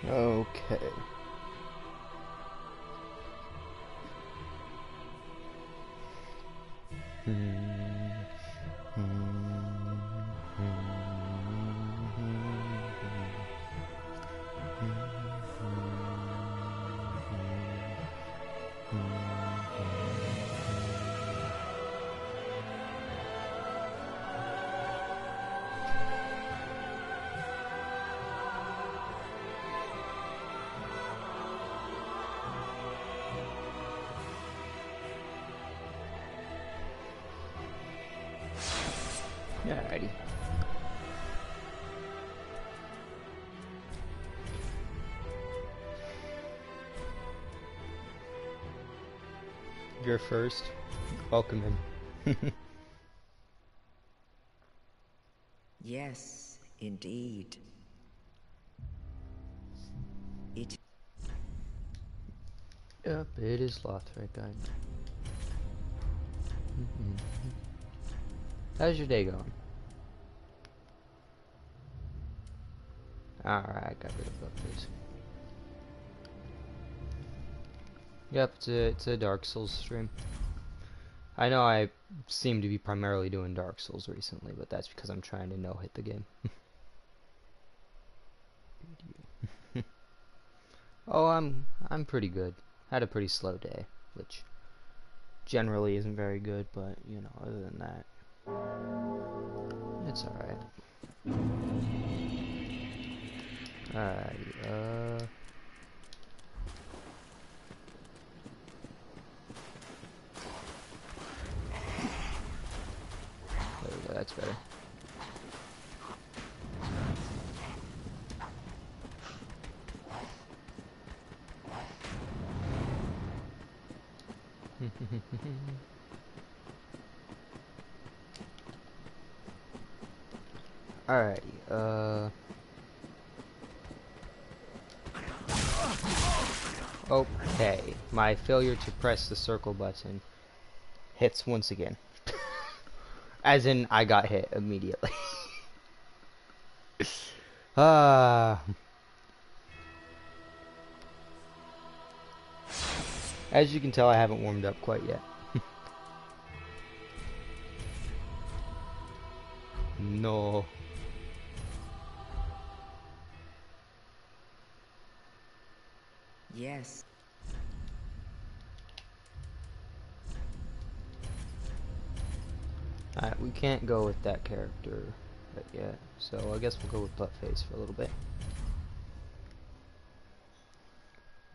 Okay. Alrighty. You're first. Welcome in. Yes, indeed. It. Yep, it is Lothric. How's your day going? Alright, got rid of those. Yep, it's a Dark Souls stream. I know I seem to be primarily doing Dark Souls recently, but that's because I'm trying to no-hit the game. Oh, I'm pretty good. Had a pretty slow day, which generally isn't very good, but you know, other than that, it's alright. Alright, there we go, that's better. Alrighty, okay, my failure to press the circle button hits once again. As in, I got hit immediately. As you can tell, I haven't warmed up quite yet. No. Yes. Alright, we can't go with that character yet, so I guess we'll go with Buttface for a little bit.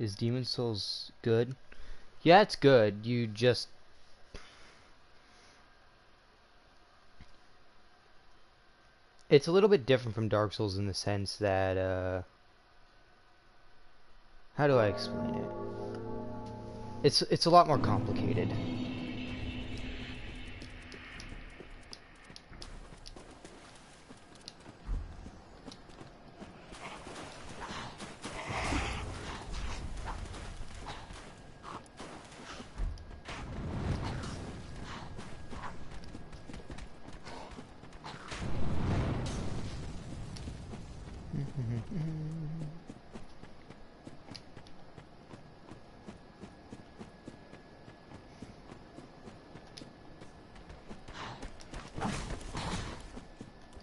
Is Demon Souls good? Yeah, it's good. You just... It's a little bit different from Dark Souls in the sense that, how do I explain it? It's a lot more complicated.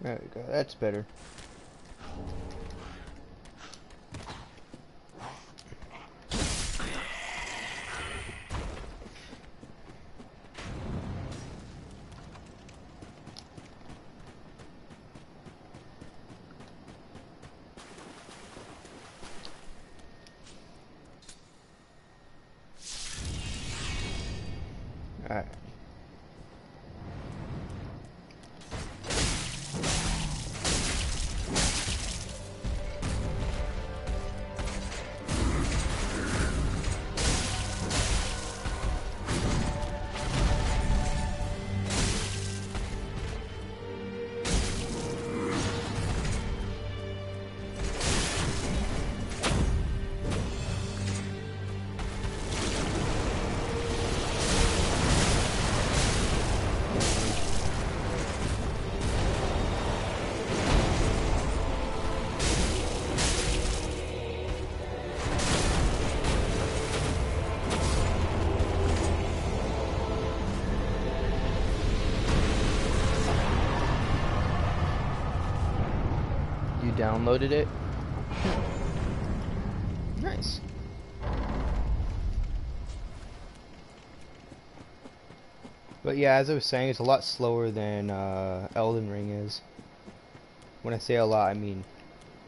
There we go, that's better. Alright. you downloaded it? Nice. But yeah, as I was saying, it's a lot slower than Elden Ring is. When I say a lot, I mean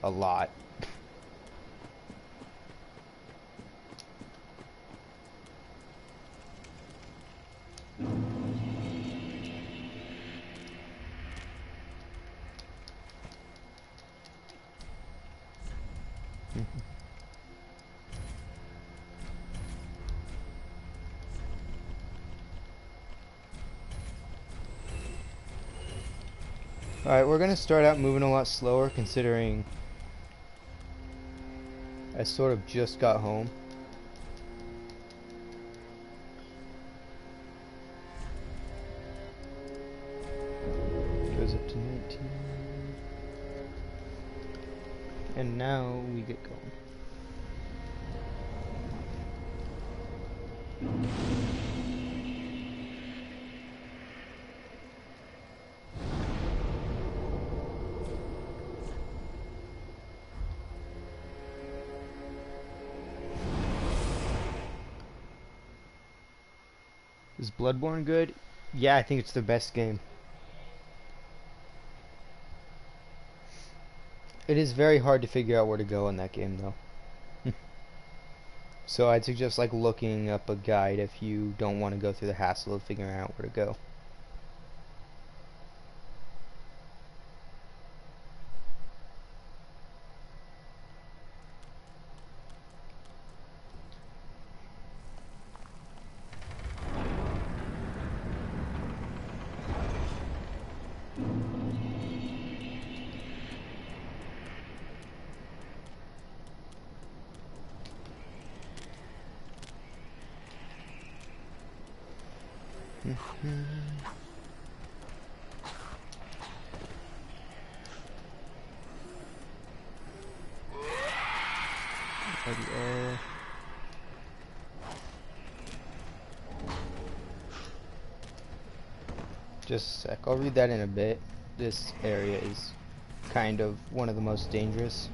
a lot. Alright, we're gonna start out moving a lot slower considering I sort of just got home. Goes up to 19. And now we get going. Is Bloodborne good? Yeah, I think it's the best game. It is very hard to figure out where to go in that game though. So I'd suggest like looking up a guide if you don't want to go through the hassle of figuring out where to go. Just a sec, I'll read that in a bit. This area is kind of one of the most dangerous.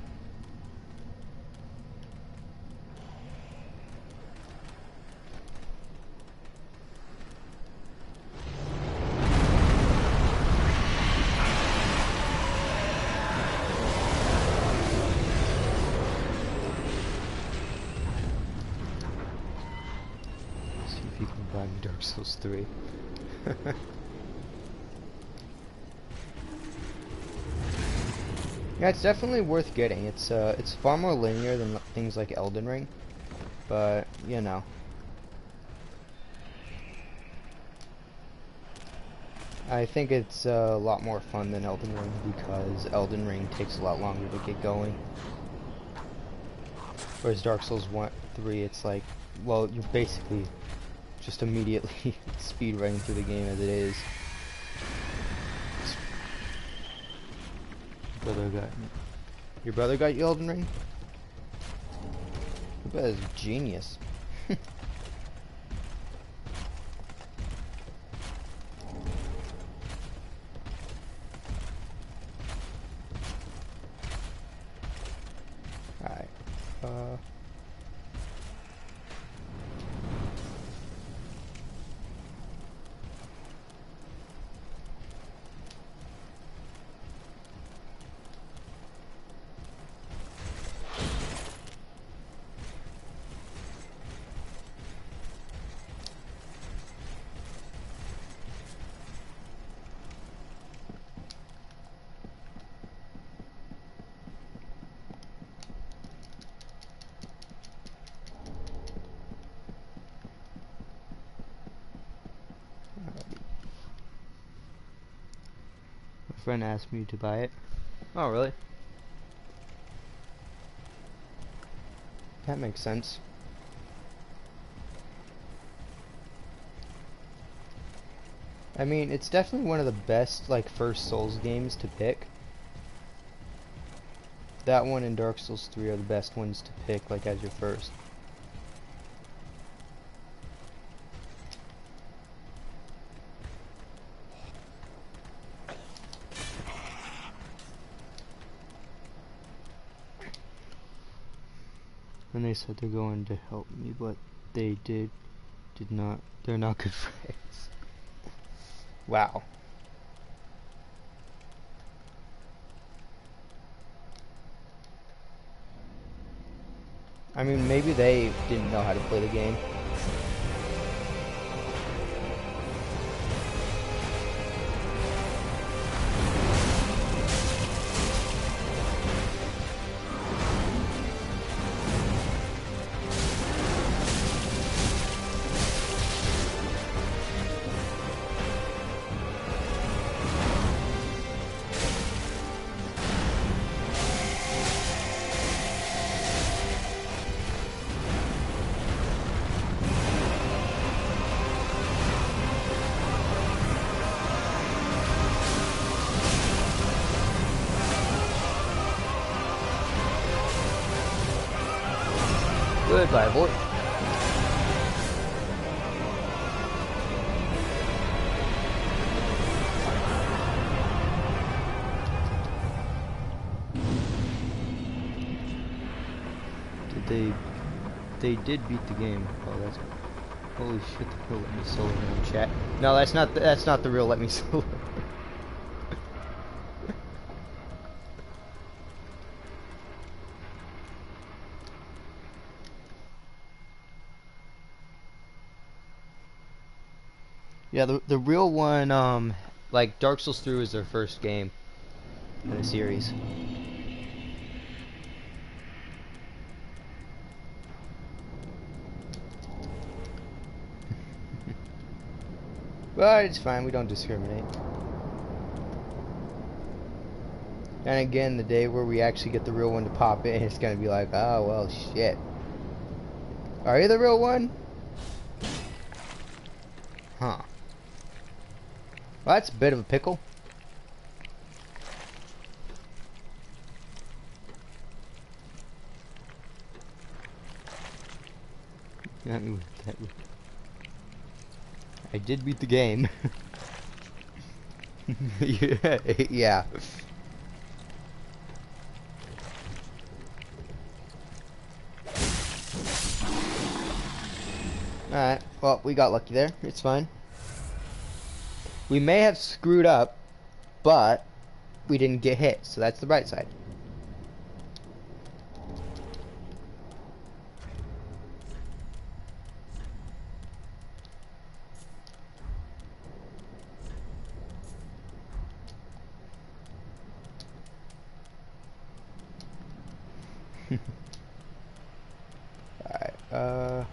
See if you can buy me Dark Souls 3. Yeah, it's definitely worth getting. It's far more linear than things like Elden Ring, but you know. I think it's a lot more fun than Elden Ring because Elden Ring takes a lot longer to get going. Whereas Dark Souls 3, it's like, well, you're basically just immediately speed running through the game as it is. Your brother got you Elden Ring? Your brother's a genius. Alright. My friend asked me to buy it. Oh, really? That makes sense. I mean, it's definitely one of the best, like, first Souls games to pick. That one and Dark Souls 3 are the best ones to pick, like, as your first. And they said they're going to help me, but they did not. They're not good friends. Wow. I mean, maybe they didn't know how to play the game. Goodbye, boy. They did beat the game. Oh, that's holy shit! The real let me solo in chat. No, that's not the real let me solo. Yeah, the real one, like Dark Souls 3 was their first game in the series. But it's fine, we don't discriminate. And again, the day where we actually get the real one to pop in, it's gonna be like, oh well, shit. Are you the real one? Huh. Well, that's a bit of a pickle. I did beat the game. Yeah. Alright, well, we got lucky there. It's fine. We may have screwed up, but we didn't get hit, so that's the bright side. Alright,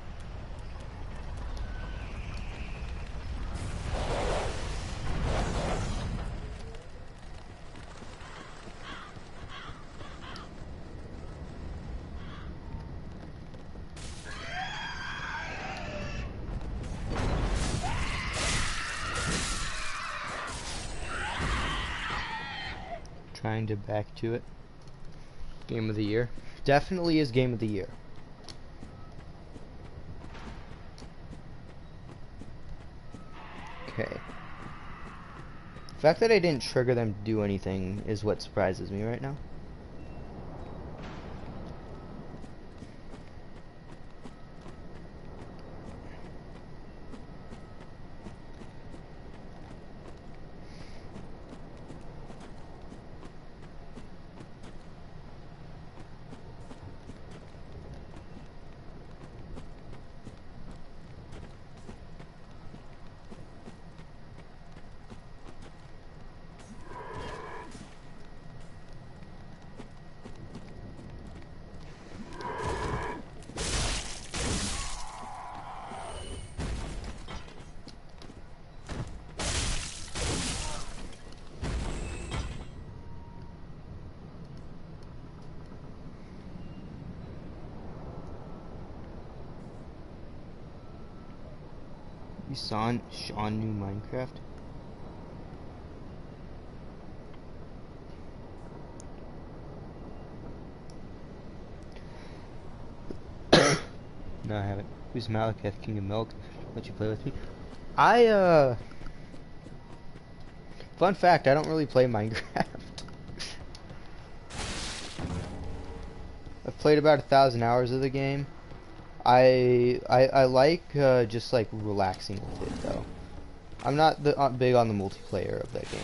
trying to back to it. Game of the year. Definitely is game of the year. Okay. The fact that I didn't trigger them to do anything is what surprises me right now. You saw Sean new Minecraft? No, I haven't. Who's Malekith, King of Milk? Let you play with me? Fun fact, I don't really play Minecraft. I've played about 1,000 hours of the game. I like just like relaxing with it though. I'm not big on the multiplayer of that game.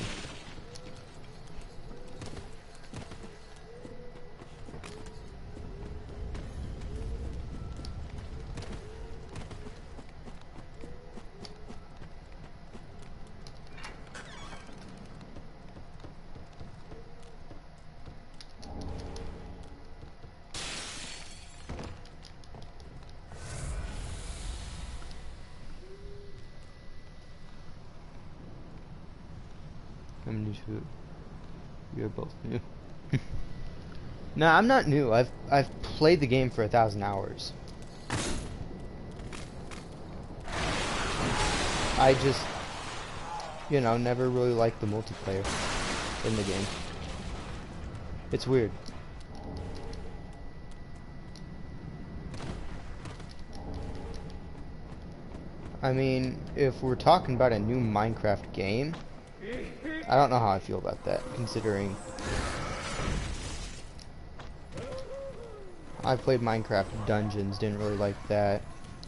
I'm new to it. You're both new. No, I'm not new. I've played the game for 1,000 hours. I just, you know, never really liked the multiplayer in the game. It's weird. I mean, if we're talking about a new Minecraft game, I don't know how I feel about that, considering I played Minecraft Dungeons, didn't really like that.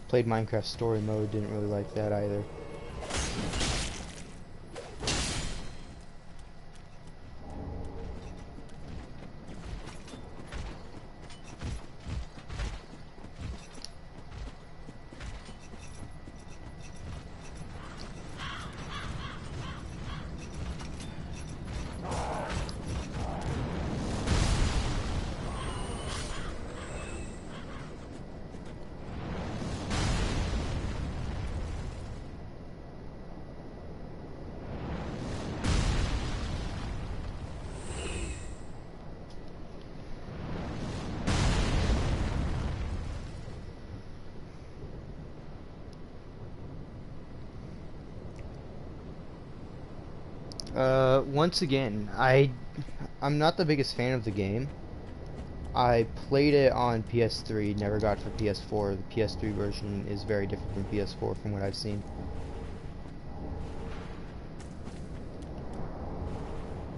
Played Minecraft Story Mode, didn't really like that either. Once again, I'm not the biggest fan of the game. I played it on PS3, never got it for PS4. The PS3 version is very different from PS4 from what I've seen.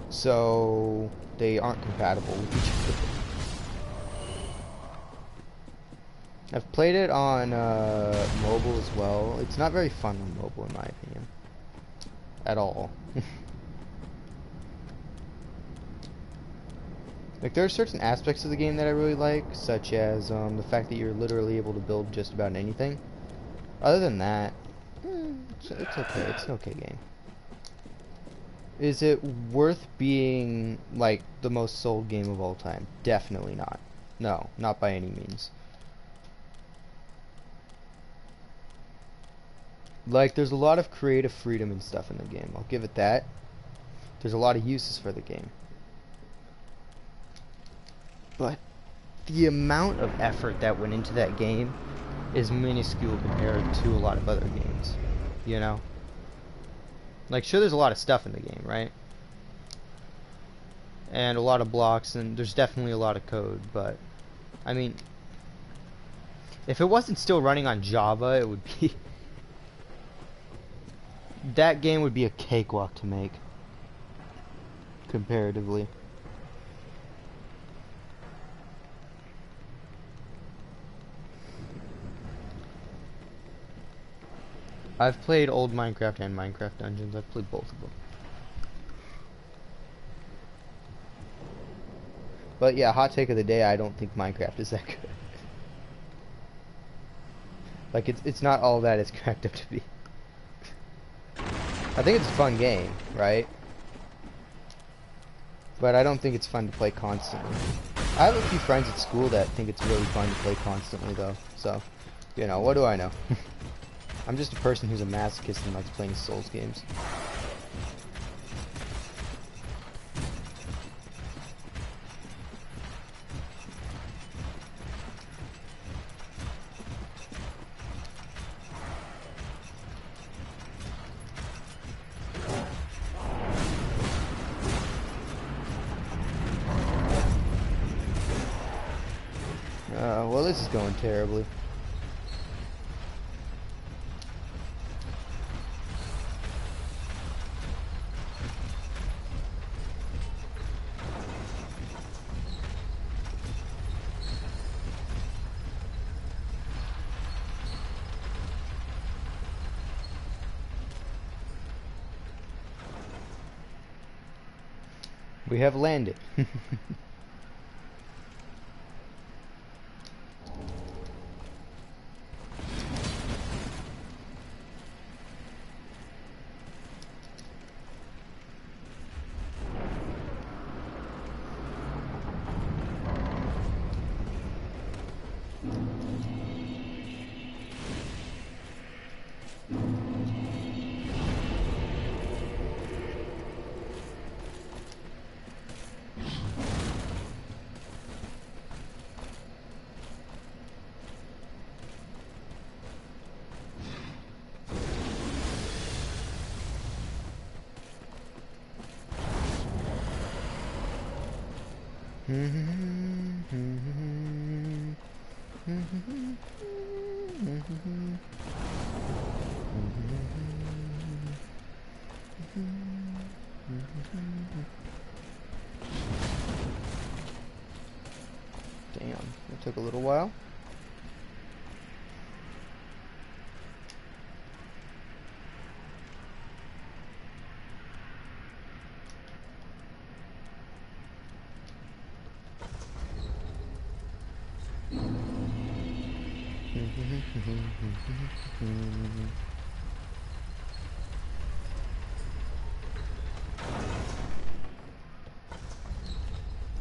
So they aren't compatible with each other. I've played it on mobile as well. It's not very fun on mobile in my opinion. At all. Like, there are certain aspects of the game that I really like, such as the fact that you're literally able to build just about anything. Other than that, it's okay. It's an okay game. Is it worth being, like, the most sold game of all time? Definitely not. No, not by any means. Like, there's a lot of creative freedom and stuff in the game. I'll give it that. There's a lot of uses for the game. But the amount of effort that went into that game is minuscule compared to a lot of other games, you know? Like, sure, there's a lot of stuff in the game, right? And a lot of blocks, and there's definitely a lot of code, but, I mean, if it wasn't still running on Java, it would be... that game would be a cakewalk to make, comparatively. I've played old Minecraft and Minecraft Dungeons. I've played both of them. But yeah, hot take of the day, I don't think Minecraft is that good. Like, it's not all that it's cracked up to be. I think it's a fun game, right? But I don't think it's fun to play constantly. I have a few friends at school that think it's really fun to play constantly, though. So, you know, what do I know? I'm just a person who's a masochist and likes playing Souls games. Well, this is going terribly. We have landed. Damn, it took a little while.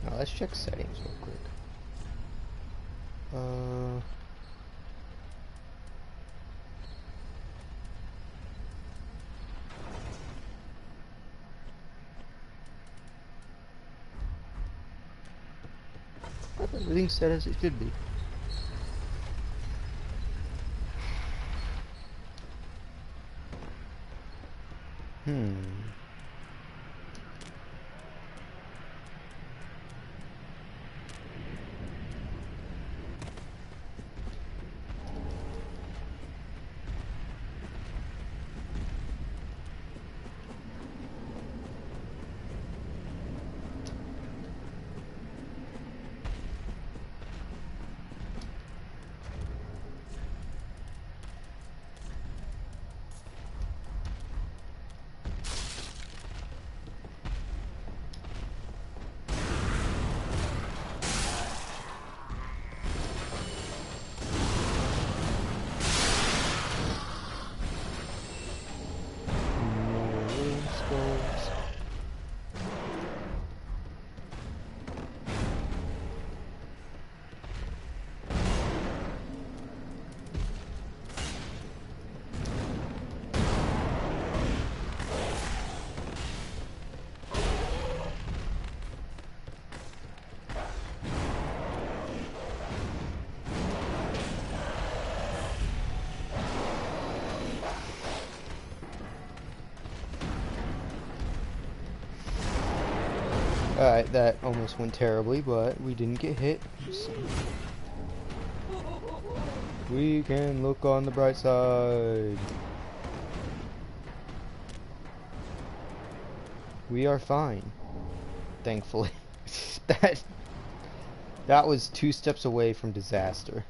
Now let's check settings real quick. Everything's set as it should be. Alright, that almost went terribly, but we didn't get hit. So we can look on the bright side. We are fine. Thankfully. that was 2 steps away from disaster.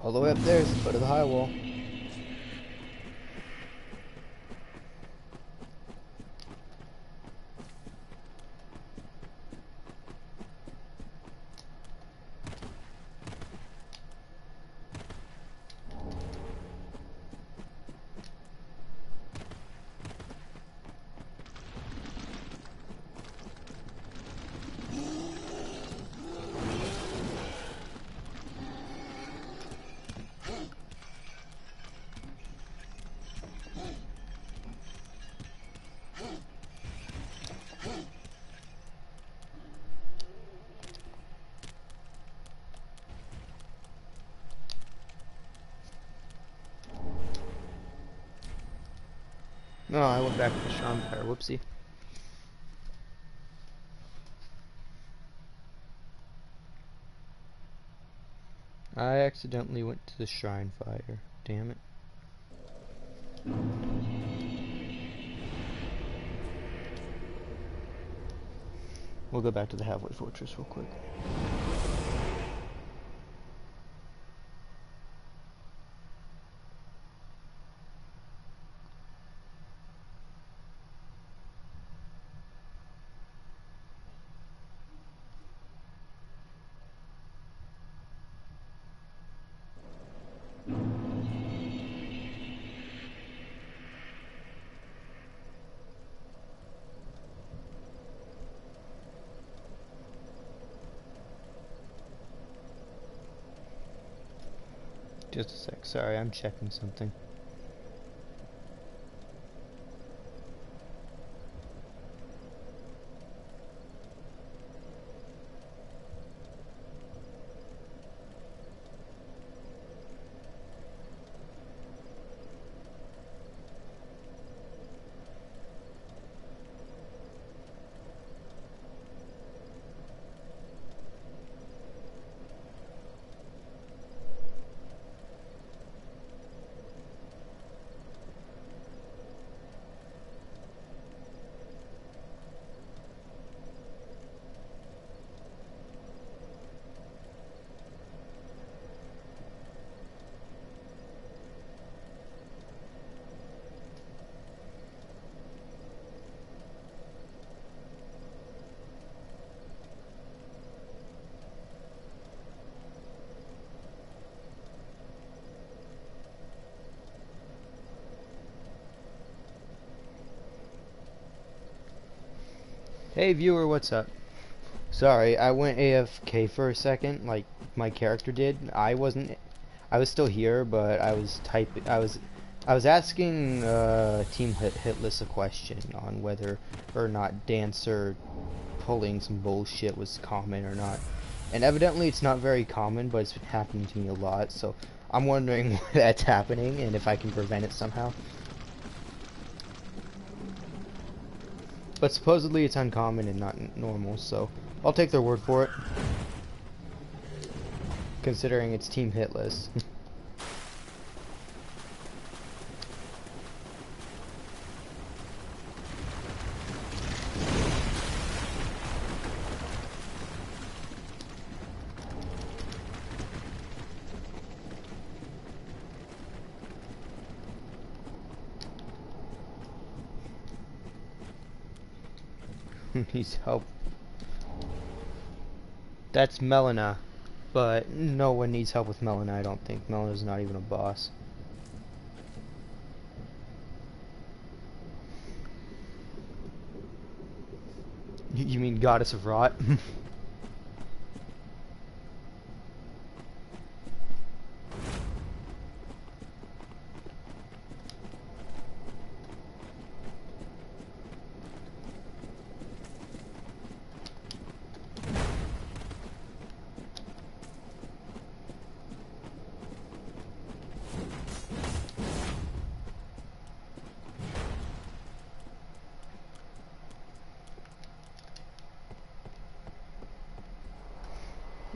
All the way up there is the foot of the high wall. Oh, I went back to the Shrine Fire. Whoopsie. I accidentally went to the Shrine Fire. Damn it. We'll go back to the Halfway Fortress real quick. Just a sec. Sorry, I'm checking something. Hey viewer, what's up? Sorry, I went AFK for a second, like my character did. I was still here, but I was typing. I was asking Team Hitless a question on whether or not Dancer pulling some bullshit was common or not. And evidently, it's not very common, but it's been happening to me a lot. So I'm wondering why that's happening and if I can prevent it somehow. But supposedly it's uncommon and not normal, so I'll take their word for it. Considering it's Team Hitless. Needs help. That's Malenia, but no one needs help with Malenia, I don't think. Melena's not even a boss. You mean Goddess of Rot?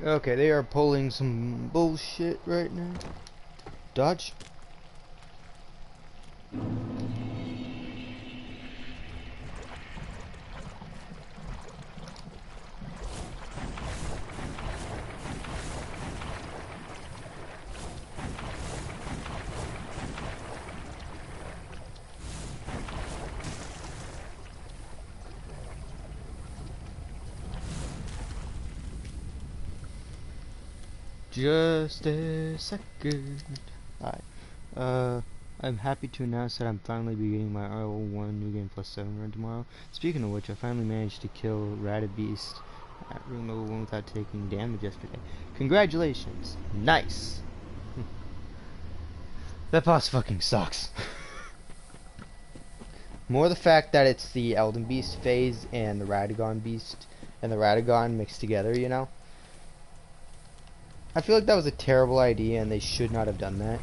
Okay, they are pulling some bullshit right now. Dodge. Just a second. Alright. I'm happy to announce that I'm finally beginning my RL1 New Game Plus 7 run tomorrow. Speaking of which, I finally managed to kill Beast at room level 1 without taking damage yesterday. Congratulations! Nice! That boss fucking sucks. More the fact that it's the Elden Beast phase and the Radagon Beast and the Radagon mixed together, you know? I feel like that was a terrible idea and they should not have done that.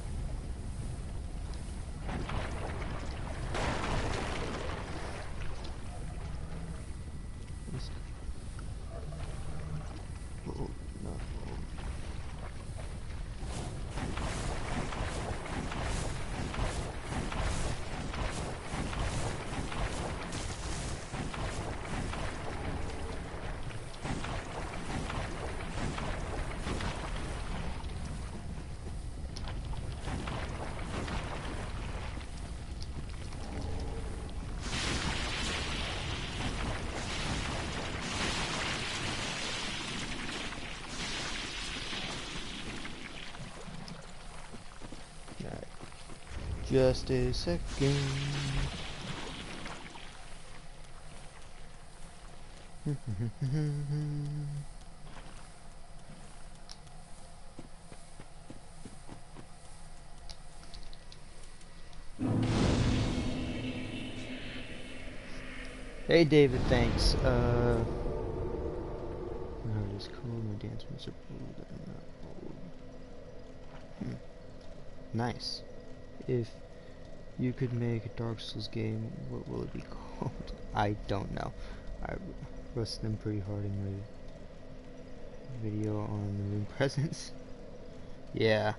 Just a second. Hey David, thanks. How does cool my dance moves are bold and not bold. Nice. If you could make a Dark Souls game, what will it be called? I don't know. I roasted them pretty hard in my video on the moon presence. Yeah.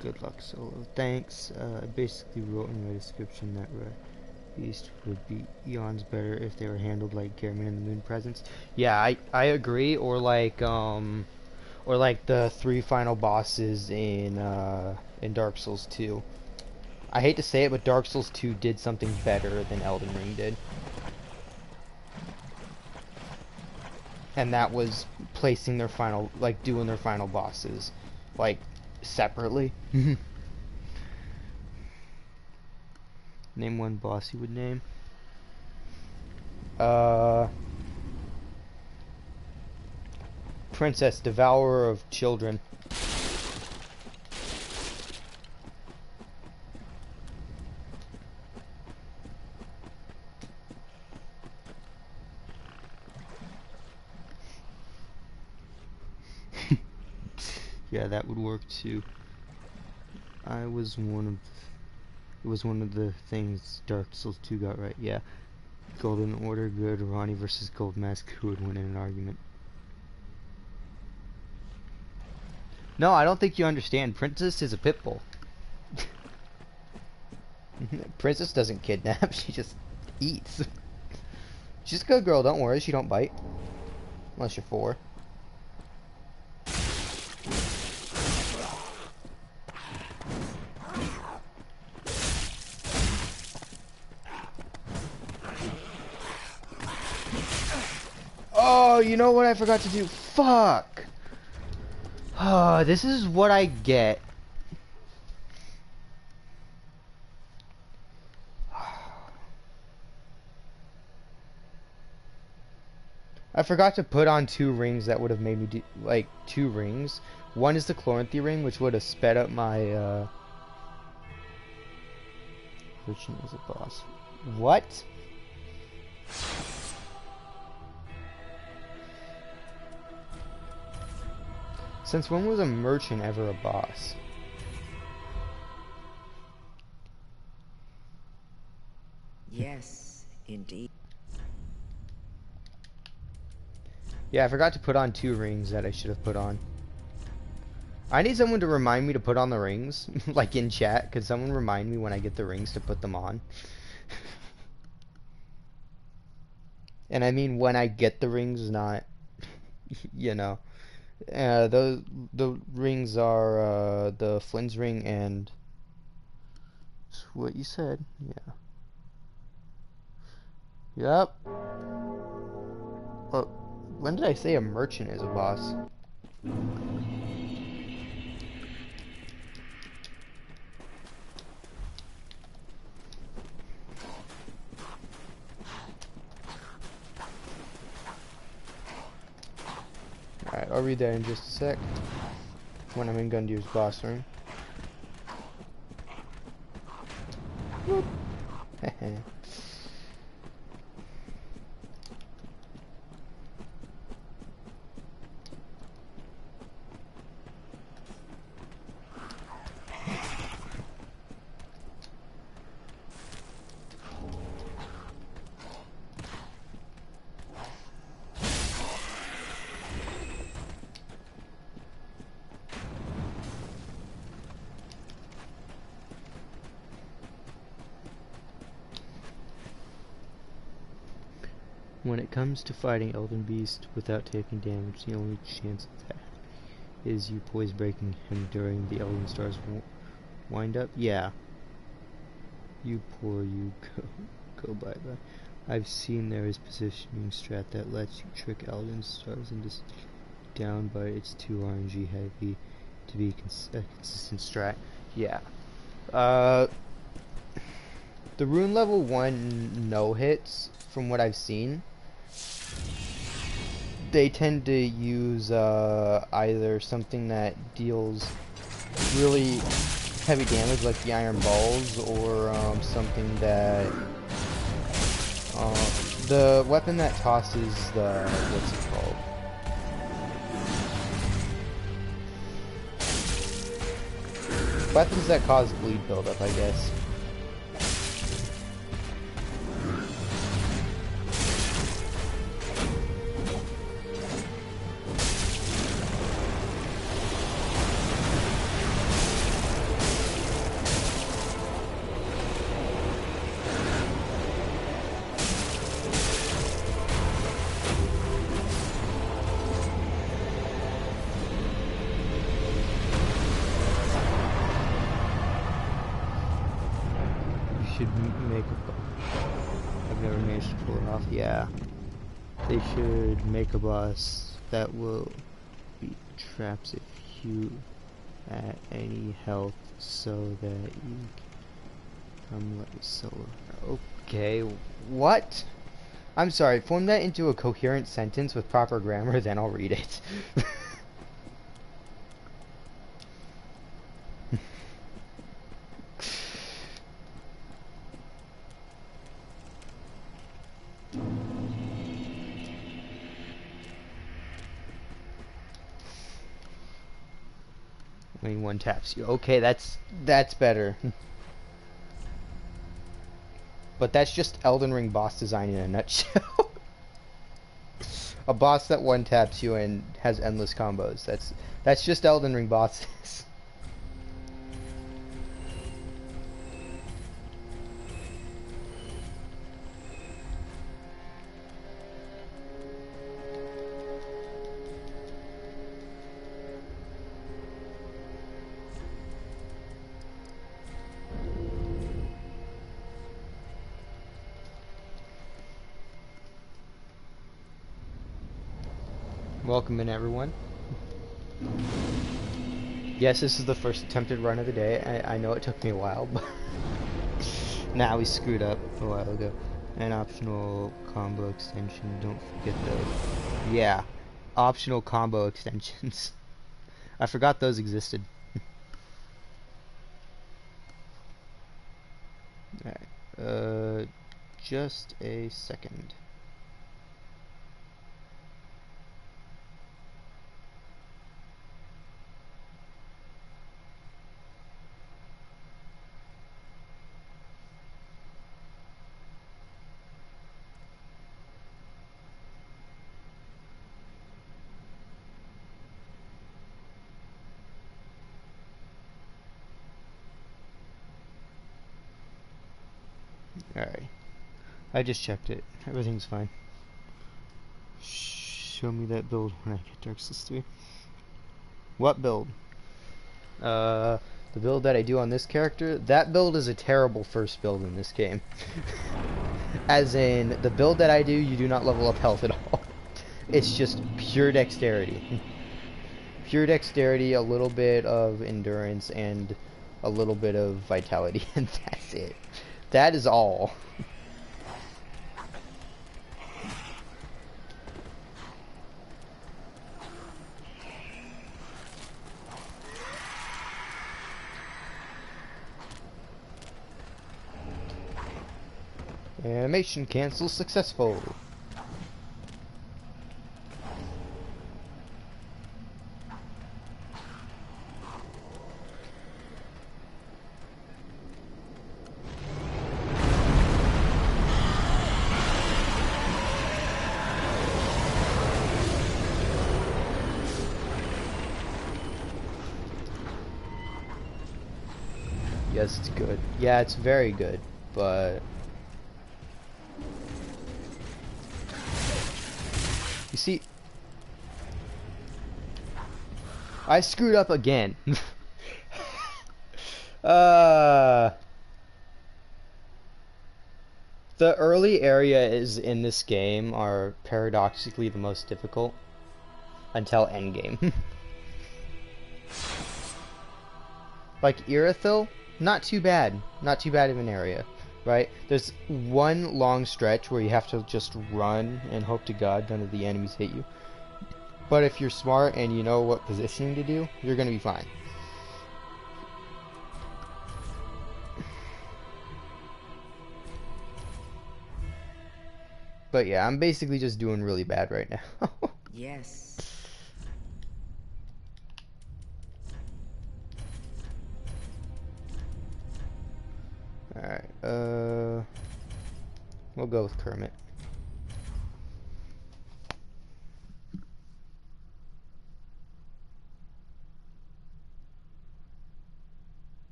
Good luck, Solo. Thanks. I basically wrote in my description that Beast would be eons better if they were handled like Gearman and the Moon Presence. Yeah, I agree. Or like the 3 final bosses in Dark Souls 2. I hate to say it, but Dark Souls 2 did something better than Elden Ring did. And that was placing their final, like doing their final bosses, like separately. Name one boss you would name. Princess, Devourer of Children. Yeah, that would work too. It was one of the things Dark Souls 2 got right. Yeah. Golden Order good, Ronnie versus Gold Mask, who would win in an argument? No, I don't think you understand. Princess is a pit bull. Princess doesn't kidnap, she just eats. She's a good girl, don't worry, she don't bite. Unless you're 4. Oh, you know what I forgot to do? Fuck! Oh, this is what I get. I forgot to put on 2 rings that would have made me do, like, 2 rings. One is the Chloranthy ring, which would have sped up my, Virgin is a boss. What? Since when was a merchant ever a boss? Yes, indeed. Yeah, I forgot to put on 2 rings that I should have put on. I need someone to remind me to put on the rings, like in chat. Could someone remind me when I get the rings to put them on? And I mean when I get the rings, not, you know. The rings are the Flynn's ring and what you said. Yeah. Yep. Well, when did I say a merchant is a boss? Alright, I'll read that in just a sec. When I'm in Gundir's boss room. Whoop. When it comes to fighting Elden Beast without taking damage, the only chance of that is you poise breaking him during the Elden Stars wind up. Yeah. You go bye bye. I've seen there is positioning strat that lets you trick Elden Stars into down, but it's too RNG heavy to be a consistent strat. Yeah. Uh, the rune level 1 no hits, from what I've seen, they tend to use either something that deals really heavy damage like the iron balls, or something that the weapon that tosses the, what's it called? Weapons that cause bleed buildup, I guess. Make a... I've never managed to pull it off. Yeah. They should make a boss that will beat traps if you at any health so that you come like solo. Okay, what? I'm sorry, form that into a coherent sentence with proper grammar, then I'll read it. When one taps you. Okay, that's better. But that's just Elden Ring boss design in a nutshell. A boss that one taps you and has endless combos. That's just Elden Ring bosses. Welcome in, everyone. Yes, this is the first attempted run of the day. I know it took me a while, but nah, we screwed up a while ago. An optional combo extension, don't forget those. Yeah, optional combo extensions. I forgot those existed. Alright, just a second. Alright, I just checked it. Everything's fine. Show me that build when I get Dark Souls 3. What build? The build that I do on this character? That build is a terrible first build in this game. As in, the build that I do, you do not level up health at all. It's just pure dexterity. Pure dexterity, a little bit of endurance, and a little bit of vitality, and that's it. That is all. Animation cancel successful. Yes, it's good. Yeah, it's very good, but you see, I screwed up again. The early areas in this game are paradoxically the most difficult until endgame. Like Irithyll, not too bad. Not too bad of an area, right? There's one long stretch where you have to just run and hope to God none of the enemies hit you. But if you're smart and you know what positioning to do, you're gonna be fine. But yeah, I'm basically just doing really bad right now. Yes. Alright, we'll go with Kermit.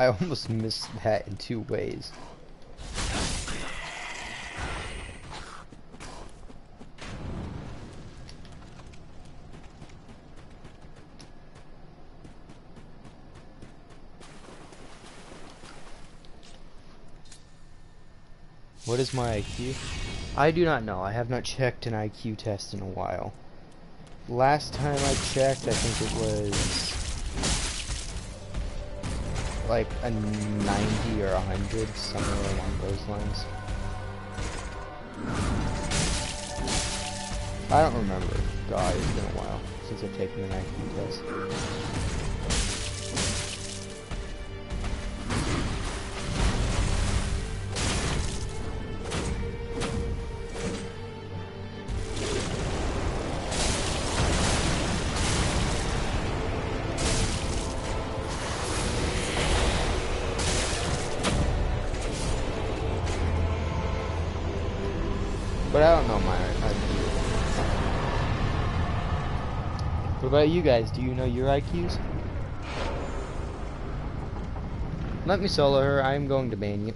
I almost missed that in 2 ways. What is my IQ? I do not know. I have not checked an IQ test in a while. Last time I checked, I think it was like a 90 or 100, somewhere along those lines. I don't remember. God, it's been a while since I've taken an IQ test. But I don't know my IQ. What about you guys? Do you know your IQs? Let me solo her. I'm going to ban you.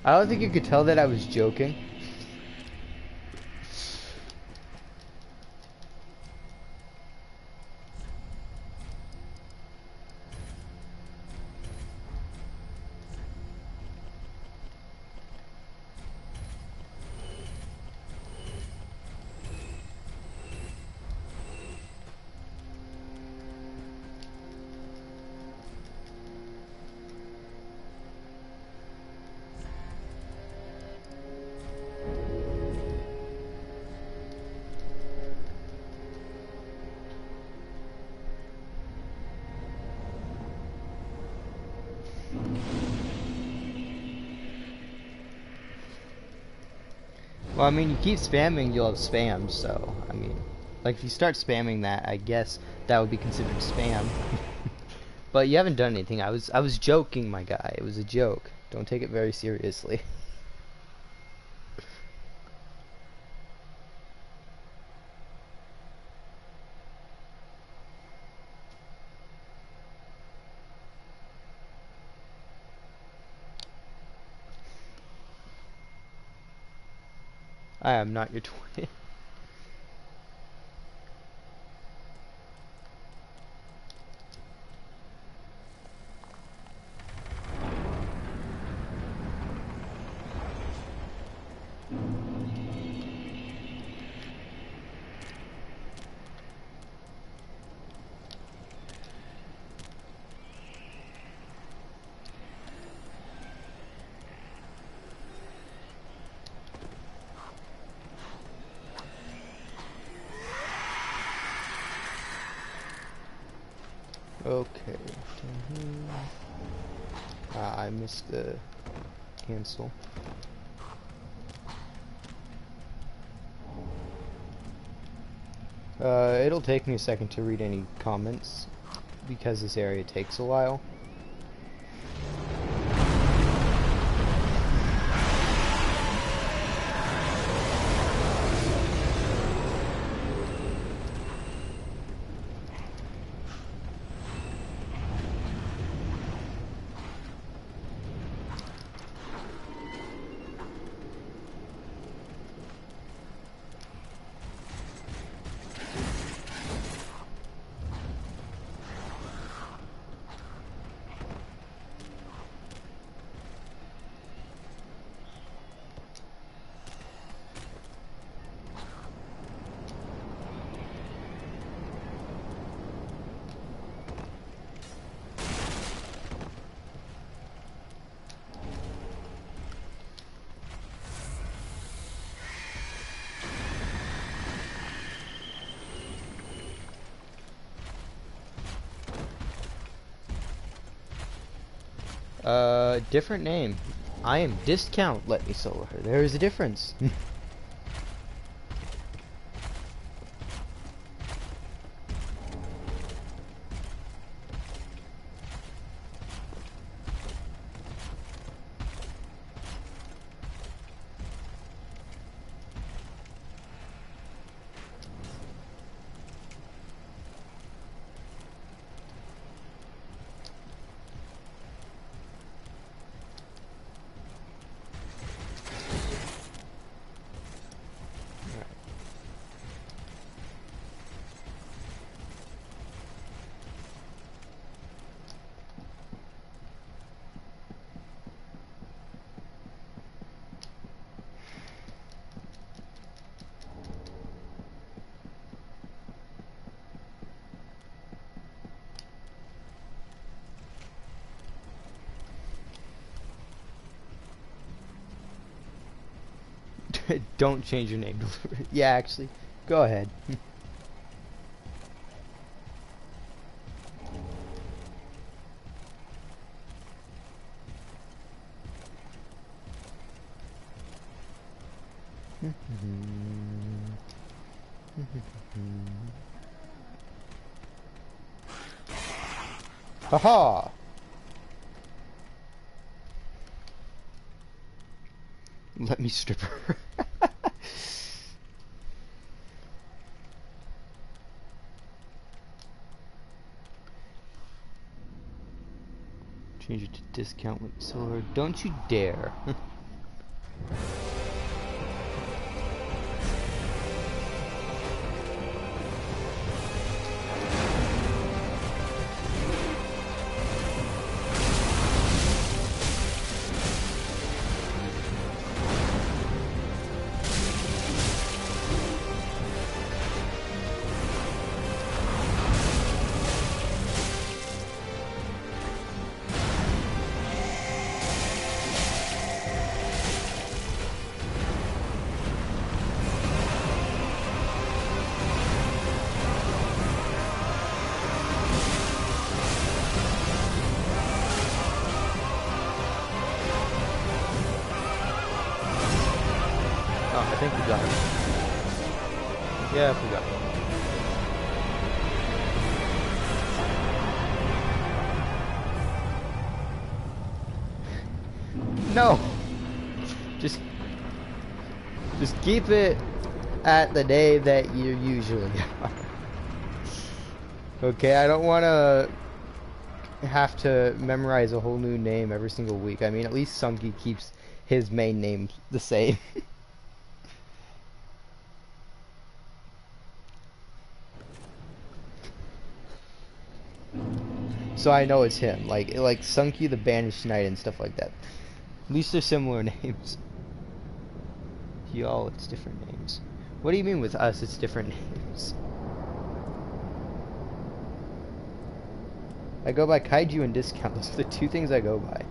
I don't think you could tell that I was joking. Well, I mean, you keep spamming, you'll have spam, so, I mean, like, if you start spamming that, I guess that would be considered spam. But you haven't done anything. I was joking, my guy. It was a joke. Don't take it very seriously. I am not your twin. Okay. I missed the cancel. It'll take me a second to read any comments because this area takes a while. Different name. I am discount. Let me solo her. There is a difference. Don't change your name. Yeah, actually, go ahead. Haha! Let me strip her. Change it to discount with silver. Don't you dare. I think we got it. Yeah, we got it. No! Just keep it at the day that you usually are. Okay, I don't want to have to memorize a whole new name every single week. I mean, at least Sunky keeps his main name the same. So I know it's him, like Sunky the Banished Knight and stuff like that. At least they're similar names. Y'all, it's different names. What do you mean with us, it's different names? I go by Kaiju and Discount. Those are the two things I go by.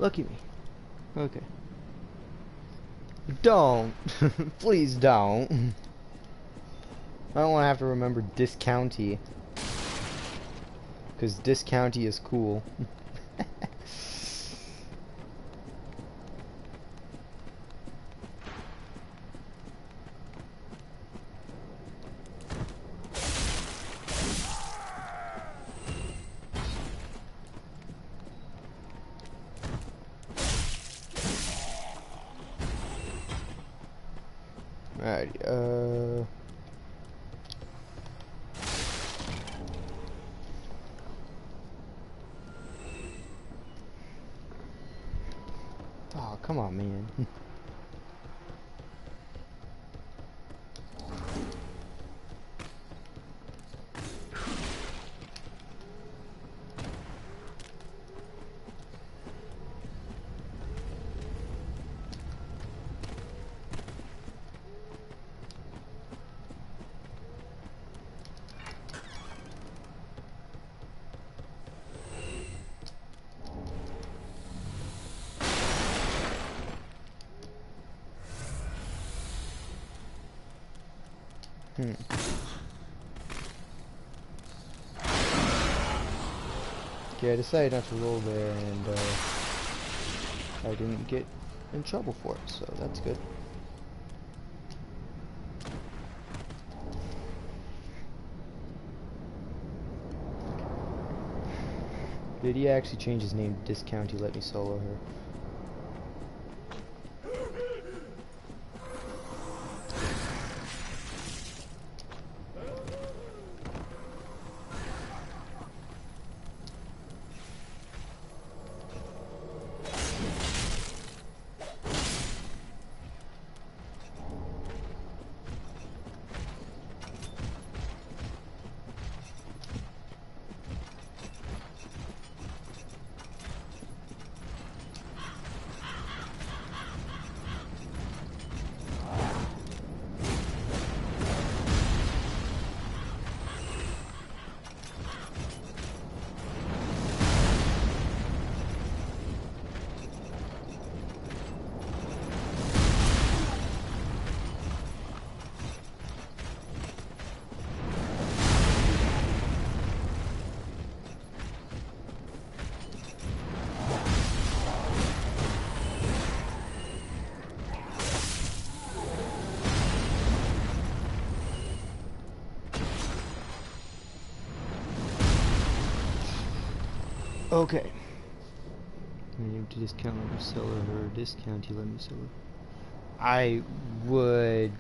Look at me. Okay. Don't. Please don't. I don't want to have to remember discounty. Because discounty is cool. Alrighty, oh, come on, man. Okay, I decided not to roll there, and I didn't get in trouble for it, so that's good. Did he actually change his name to Discounty? Let me solo her. Okay. I need to discount let me sell her, discount you let me sell her. I would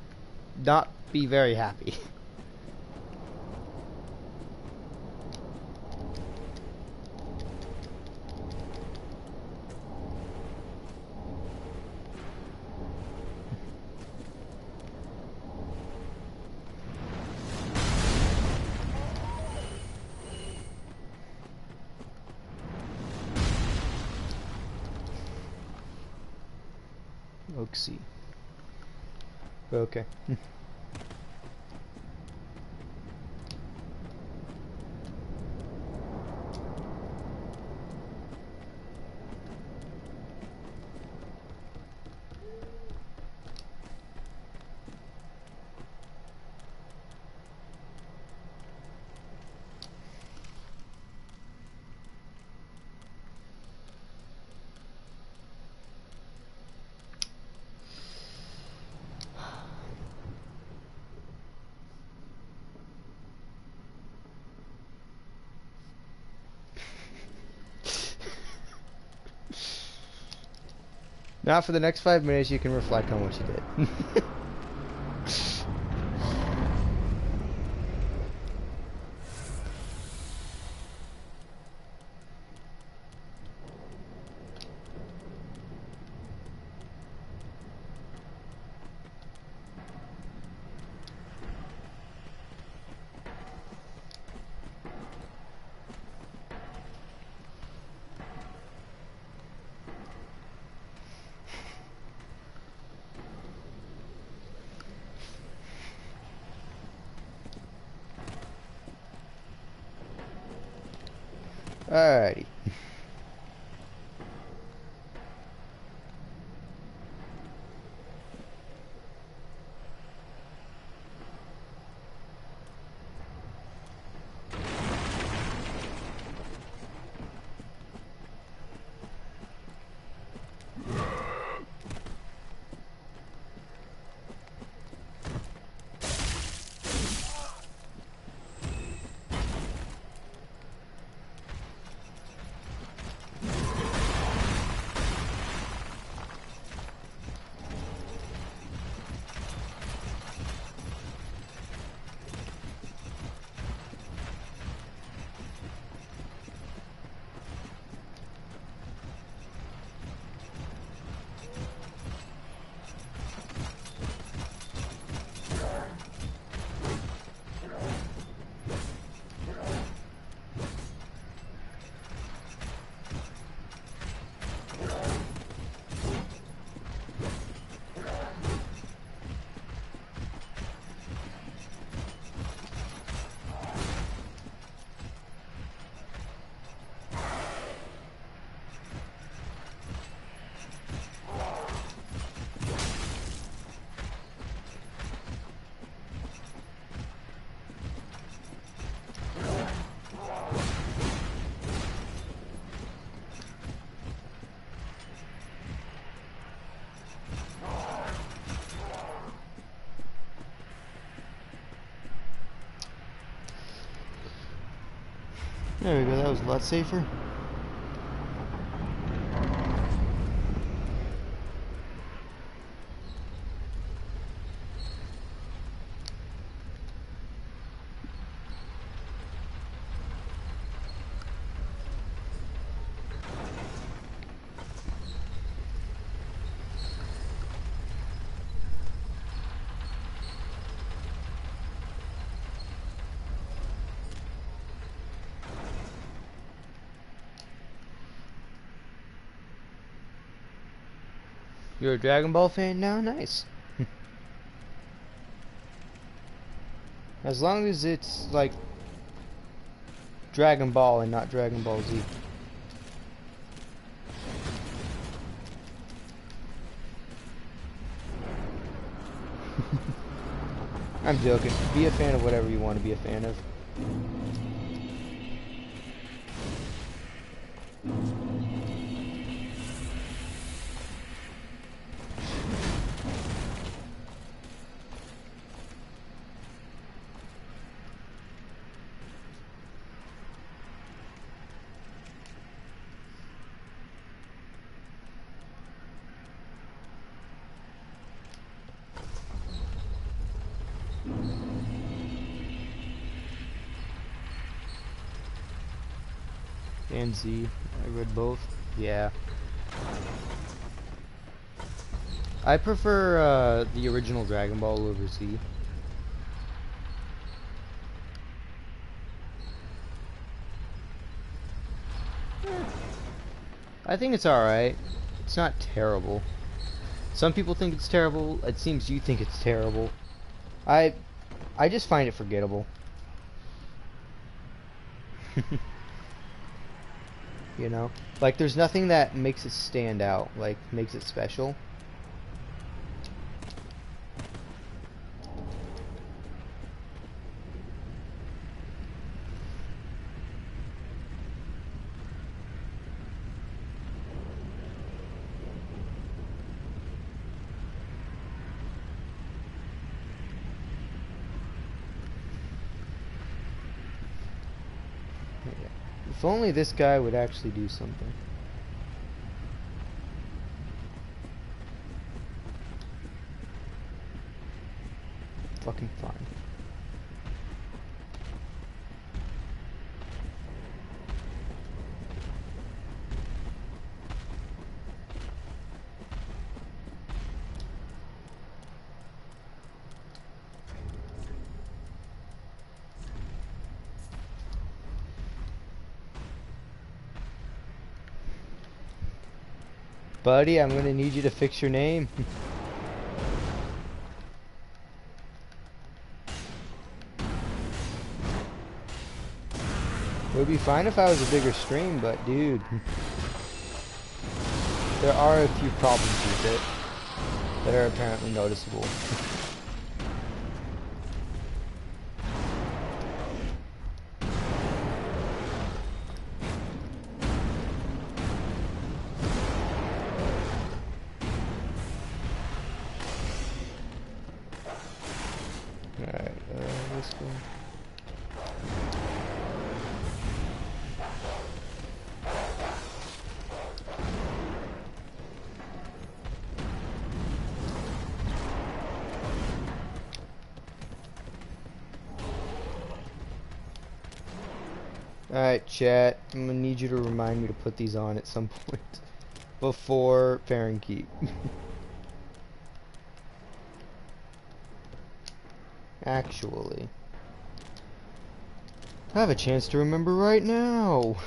not be very happy. Oaksy. Okay. Now for the next 5 minutes you can reflect on what you did. Alrighty. There we go, that was a lot safer. You're a Dragon Ball fan now? Nice. As long as it's like Dragon Ball and not Dragon Ball Z. I'm joking. Be a fan of whatever you want to be a fan of. And Z. I read both. Yeah. I prefer the original Dragon Ball over Z. I think it's alright. It's not terrible. Some people think it's terrible. It seems you think it's terrible. I just find it forgettable. You know? Like, there's nothing that makes it stand out, like, makes it special. If only this guy would actually do something. Fucking fine. Buddy, I'm gonna need you to fix your name. It would be fine if I was a bigger stream, but dude, there are a few problems with it that are apparently noticeable. Alright, let's go. Alright, chat, I'm gonna need you to remind me to put these on at some point before Fahrenkeep. Actually, I have a chance to remember right now.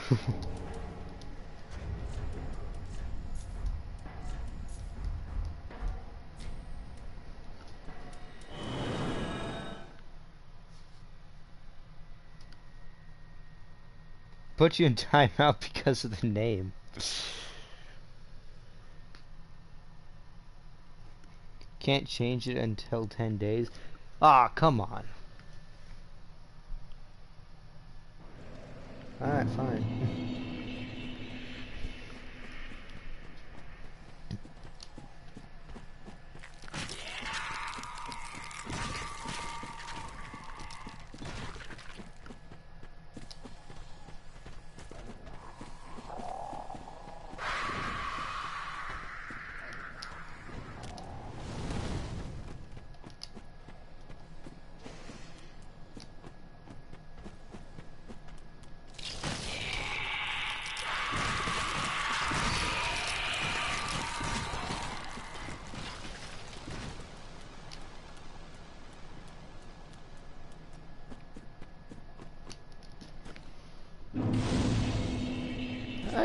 Put you in timeout because of the name. Can't change it until 10 days. Ah, come on. Alright, fine.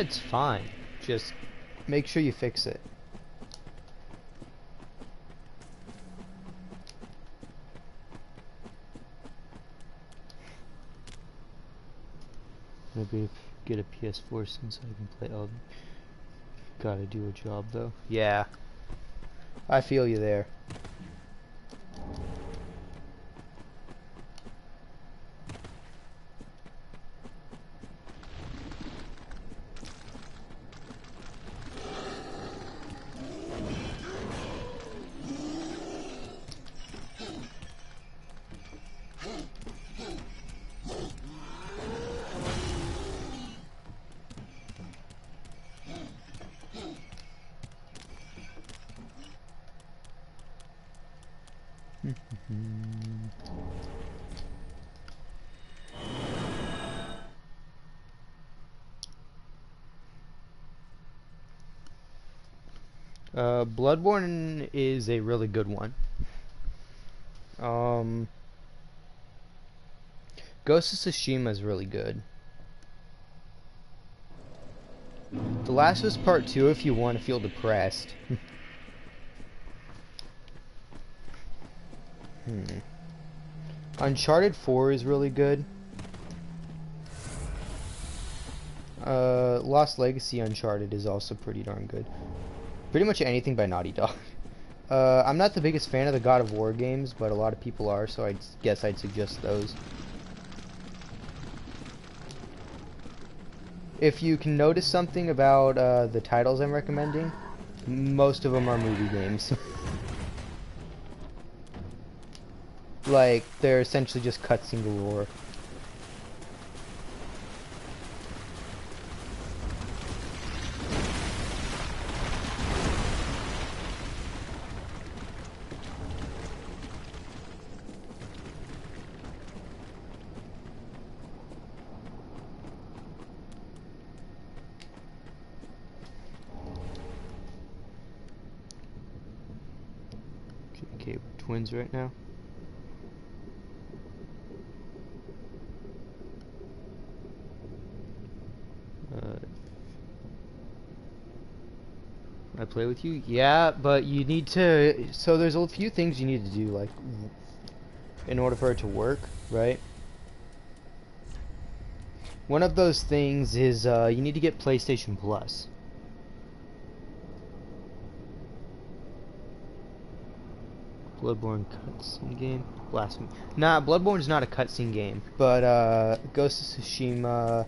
it's fine. Just make sure you fix it. Maybe get a PS4 since I can play. Oh, gotta do a job though. Yeah, I feel you there. Bloodborne is a really good one. Ghost of Tsushima is really good. The Last of Us Part 2 if you want to feel depressed. Uncharted 4 is really good. Lost Legacy Uncharted is also pretty darn good. Pretty much anything by Naughty Dog. I'm not the biggest fan of the God of War games, but a lot of people are, so I guess I'd suggest those. If you can notice something about the titles I'm recommending, most of them are movie games. Like, they're essentially just cutscene galore. Okay, we're twins right now. I play with you? Yeah, but you need to... So there's a few things you need to do, like, in order for it to work, right? One of those things is you need to get PlayStation Plus. Bloodborne cutscene game? Blasphemy. Nah, Bloodborne's not a cutscene game, but Ghost of Tsushima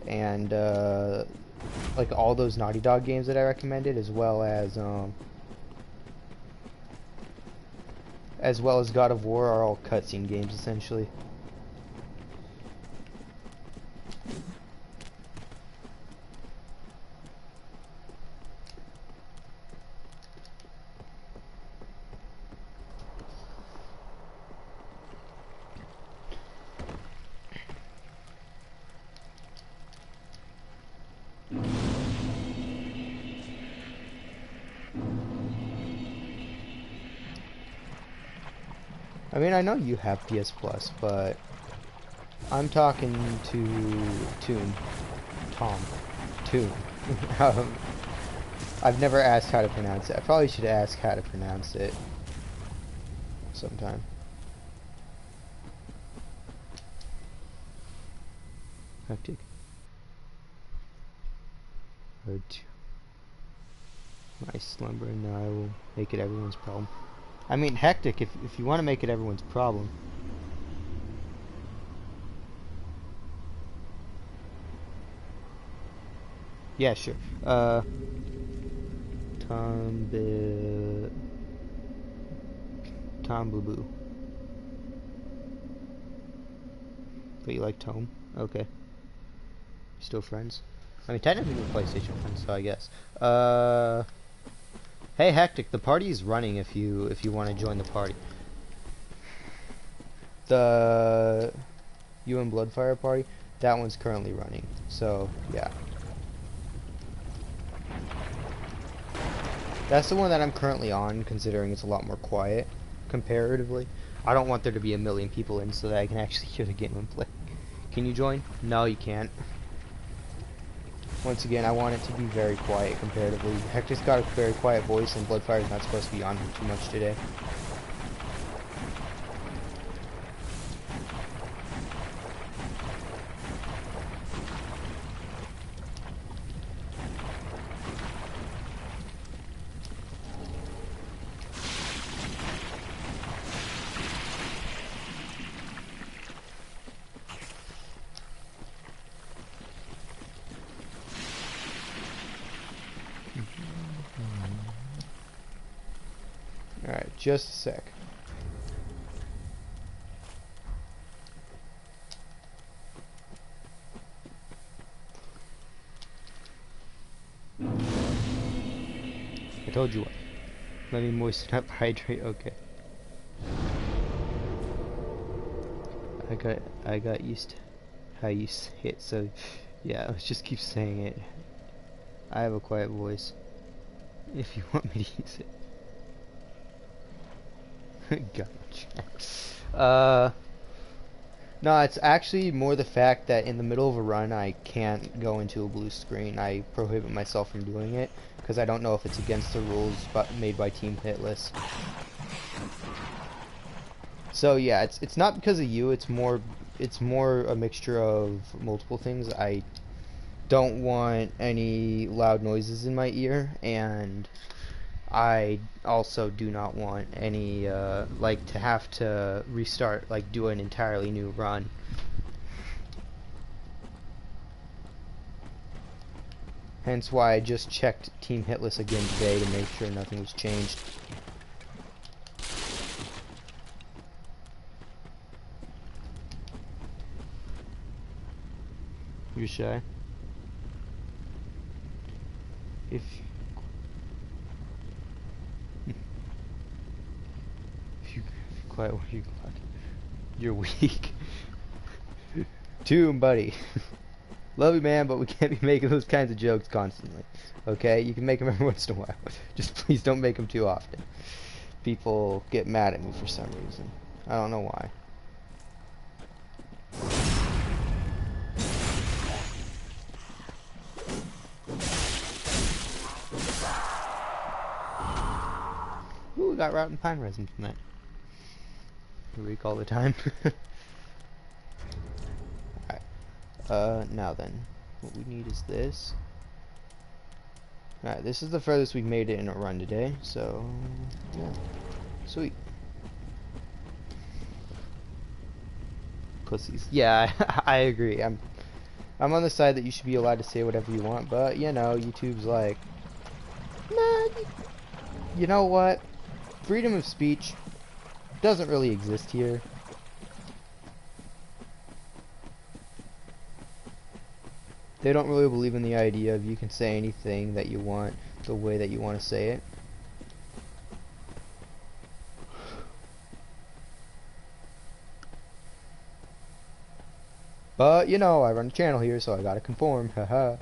and like all those Naughty Dog games that I recommended, as well as God of War, are all cutscene games essentially. I mean, I know you have PS Plus, but I'm talking to Toon. I've never asked how to pronounce it. I probably should ask how to pronounce it sometime. Hectic. My slumber and I will make it everyone's problem. I mean, hectic if you want to make it everyone's problem. Yeah, sure. Tom Boo Boo. But you like Tom? Okay. Still friends? I mean, technically we're PlayStation friends, so I guess. Hey, Hectic, the party is running if you want to join the party. The You and Bloodfire party, that one's currently running. So, yeah. That's the one that I'm currently on, considering it's a lot more quiet, comparatively. I don't want there to be a million people in so that I can actually hear the game and play. Can you join? No, you can't. Once again, I want it to be very quiet comparatively. Hector's got a very quiet voice, and Bloodfire's not supposed to be on him too much today. Alright, just a sec. I told you what. Let me moisten up, hydrate, okay. I got used to how you say it, so yeah, let's just keep saying it. I have a quiet voice. If you want me to use it. Gotcha. No, it's actually more the fact that in the middle of a run I can't go into a blue screen. I prohibit myself from doing it because I don't know if it's against the rules made by Team Hitless. So yeah, it's not because of you. It's more a mixture of multiple things. I don't want any loud noises in my ear, and I also do not want any, like, to have to restart, like, do an entirely new run. Hence why I just checked Team Hitless again today to make sure nothing was changed. You're shy? If you quiet, you're weak. Tomb, buddy. Love you, man, but we can't be making those kinds of jokes constantly. Okay? You can make them every once in a while. Just please don't make them too often. People get mad at me for some reason. I don't know why. Ooh, we got rotten pine resin from that. Reek all the time. Alright. Now then. What we need is this. Alright, this is the furthest we've made it in a run today, so yeah. Sweet. Pussies. Yeah, I agree. I'm on the side that you should be allowed to say whatever you want, but you know, YouTube's like, nah, you know what? Freedom of speech doesn't really exist here. They don't really believe in the idea of you can say anything that you want the way that you want to say it. But, you know, I run a channel here, so I gotta conform. Haha.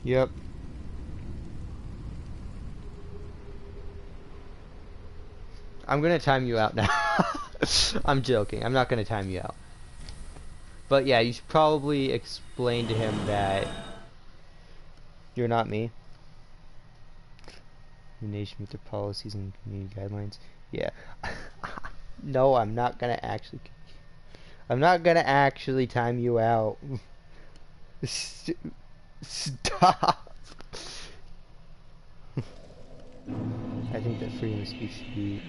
Yep. I'm gonna time you out now. I'm joking. I'm not gonna time you out. But yeah, you should probably explain to him that you're not me. The nation with their policies and community guidelines. Yeah. No, I'm not gonna actually. I'm not gonna actually time you out. Stop. I think that freedom of speech should be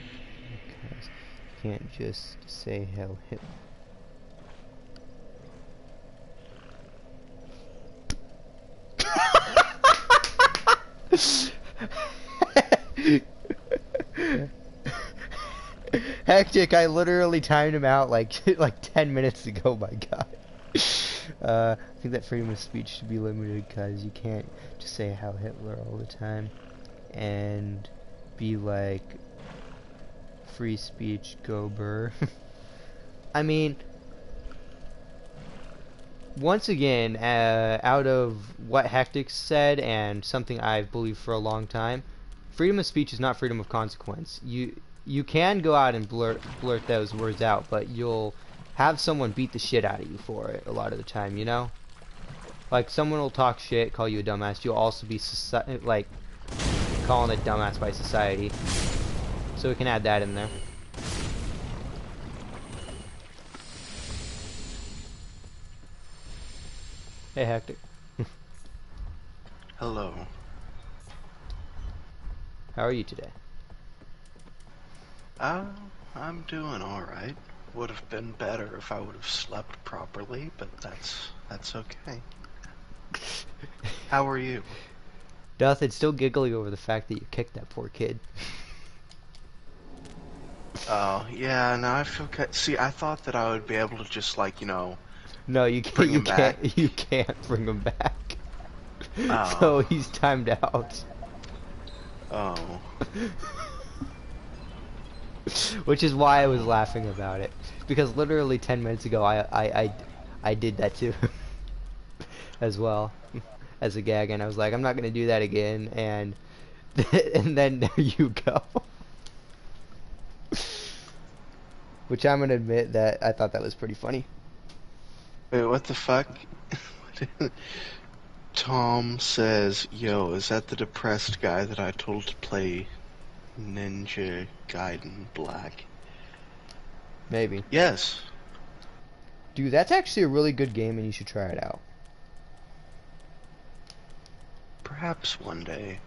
because you can't just say hell Hitler. Hectic, I literally timed him out like 10 minutes ago, my god. I think that freedom of speech should be limited because you can't just say Heil Hitler all the time and be like Free speech, go Burr. I mean, once again, out of what Hectic said and something I've believed for a long time, freedom of speech is not freedom of consequence. You can go out and blurt those words out, but you'll have someone beat the shit out of you for it a lot of the time, you know? Like, someone will talk shit, call you a dumbass, you'll also be, like, calling a dumbass by society. So we can add that in there. Hey, Hectic. Hello. How are you today? I'm doing alright. Would have been better if I would have slept properly, but that's okay. How are you? Nothing, still giggling over the fact that you kicked that poor kid. Oh, yeah, now I feel see, I thought that I would be able to just, like, you know, No, you can't. bring him back. You can't bring him back. So Oh. he's timed out. Oh. Which is why I was laughing about it, because literally 10 minutes ago I did that too, as well, as a gag, and I was like, I'm not gonna do that again, and and then there you go. Which I'm gonna admit that I thought that was pretty funny. Wait, what the fuck? Tom says, yo, is that the depressed guy that I told to play Ninja Gaiden Black? Maybe. Yes. Dude, that's actually a really good game, and you should try it out. Perhaps one day.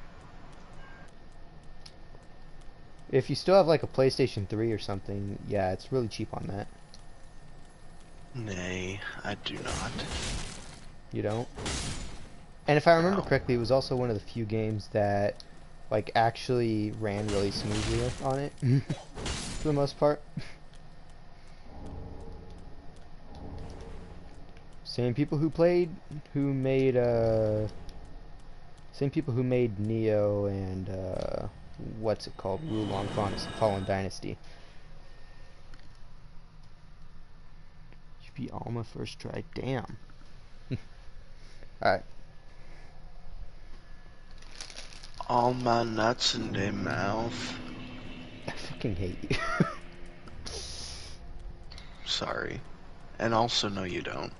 If you still have like a PlayStation 3 or something, yeah, it's really cheap on that. Nay, I do not. You don't? And if I remember No. correctly, it was also one of the few games that like actually ran really smoothly on it for the most part. Same people who made Neo and what's it called? Wulong Fallen Dynasty. Should be Alma first try. Damn. Alright. All my nuts in their mouth. I fucking hate you. Sorry. And also, no, you don't.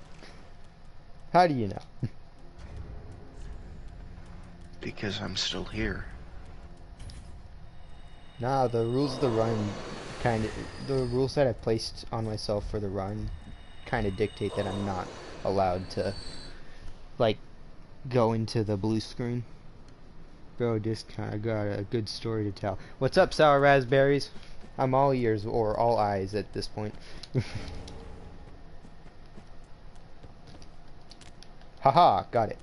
How do you know? Because I'm still here. Nah, the rules of the run the rules that I placed on myself for the run kind of dictate that I'm not allowed to, like, go into the blue screen. Bro, just kind of got a good story to tell. What's up, sour raspberries? I'm all ears, or all eyes at this point. Haha, got it.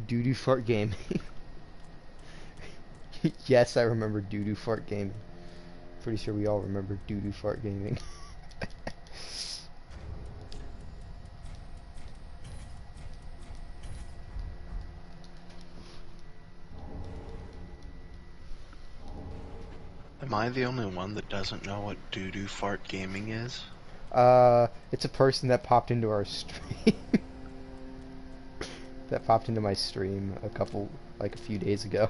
Doo-doo fart gaming. Yes, I remember doo-doo fart gaming. Pretty sure we all remember doo-doo fart gaming. Am I the only one that doesn't know what doo-doo fart gaming is? It's a person that popped into our stream. That popped into my stream a few days ago.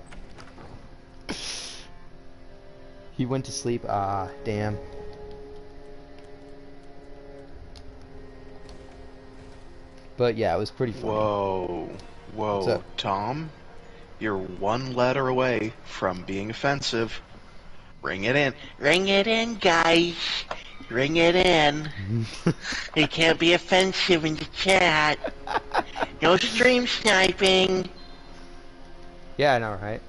He went to sleep. Ah, damn. But yeah, it was pretty funny. Whoa. What's Whoa, up? Tom? You're one letter away from being offensive. Ring it in. Ring it in, guys. Ring it in. You can't be offensive in the chat. No stream sniping. Yeah, I know, right?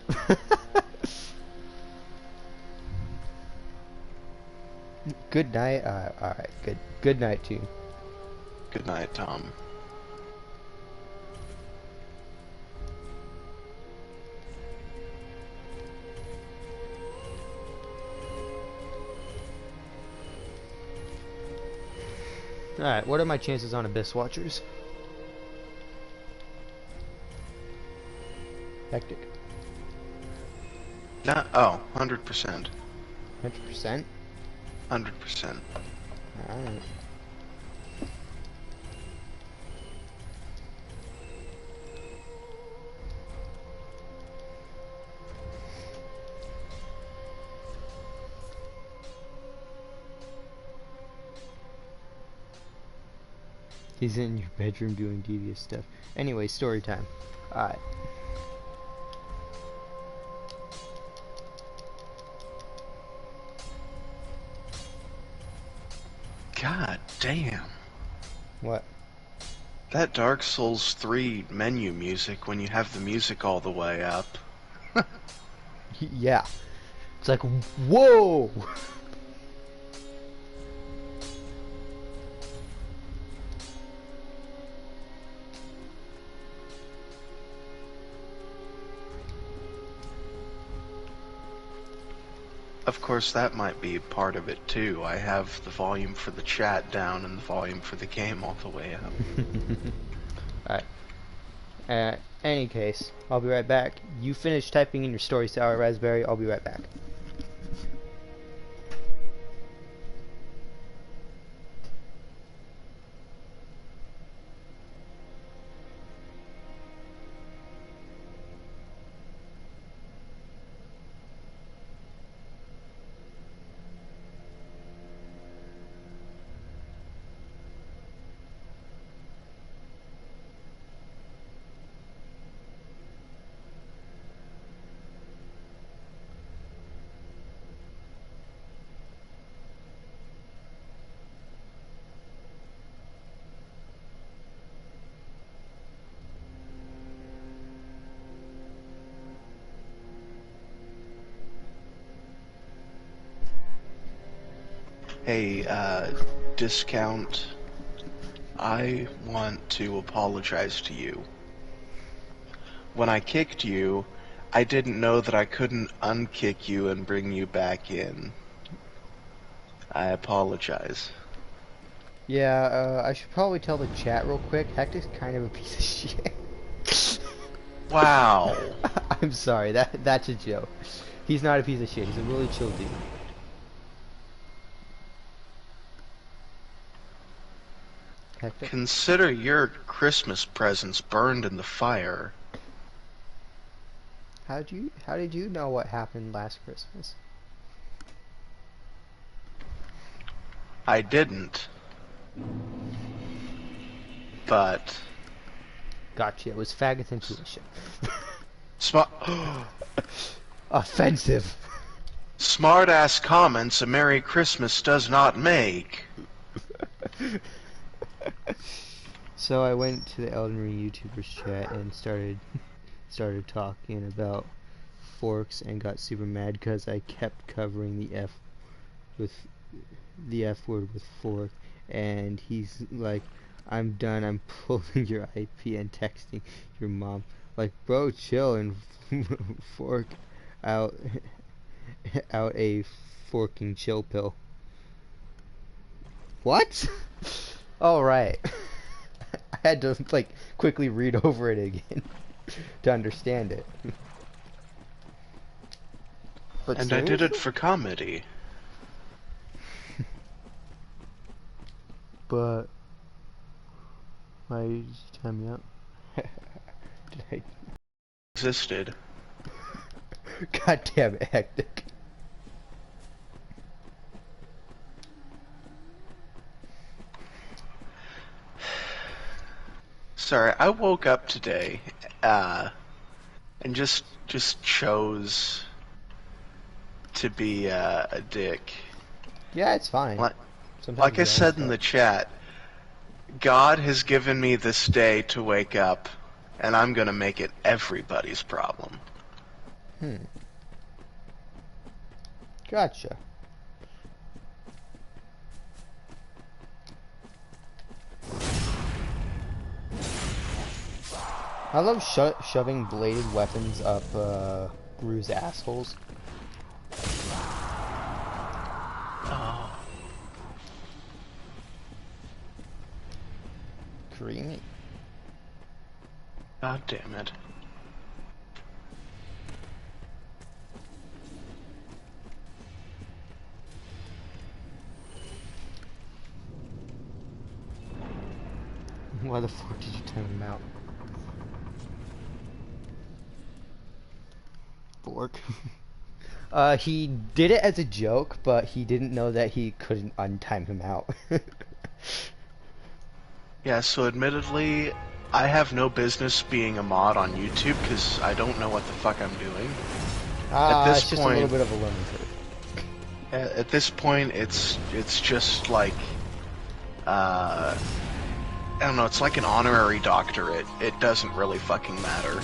Good night. Alright, good night to you. Good night, Tom. Alright, what are my chances on Abyss Watchers? Hectic. Not, oh, 100%. 100%? 100%. Alright. He's in your bedroom doing devious stuff. Anyway, story time. Alright. God damn. What? That Dark Souls 3 menu music when you have the music all the way up. Yeah. It's like, whoa! Of course, that might be part of it too. I have the volume for the chat down and the volume for the game all the way up. Alright. Any case, I'll be right back. You finish typing in your story, Sour Raspberry. I'll be right back. Hey, Discount, I want to apologize to you. When I kicked you, I didn't know that I couldn't unkick you and bring you back in. I apologize. Yeah, I should probably tell the chat real quick. Hectic's kind of a piece of shit. Wow. I'm sorry, that's a joke. He's not a piece of shit. He's a really chill dude. Hectic. Consider your Christmas presents burned in the fire. How did you know what happened last Christmas? I didn't. But Gotcha. It was faggot intuition. Offensive. Smart-ass comments a Merry Christmas does not make. So I went to the Elden Ring YouTubers chat and started talking about forks and got super mad because I kept covering the F word with fork, and he's like, I'm done, I'm pulling your IP and texting your mom. Like, bro, chill and fork out a forking chill pill. What? Alright. I had to like quickly read over it again to understand it. But And I did it for comedy. But why did you tie me up? Did I? Existed. God damn it, Hectic. Sorry, I woke up today, and just chose to be a dick. Yeah, it's fine. Like Sometimes I said in the chat, God has given me this day to wake up, and I'm gonna make it everybody's problem. Gotcha. I love shoving bladed weapons up Gru's assholes. Oh. streaming. God damn it. Why the fuck did you time him out? Fork. He did it as a joke, but he didn't know that he couldn't untime him out. Yeah, so admittedly, I have no business being a mod on YouTube because I don't know what the fuck I'm doing. At this it's just point, a little bit of a learning curve. at this point, it's just like, I don't know, it's like an honorary doctorate. It doesn't really fucking matter.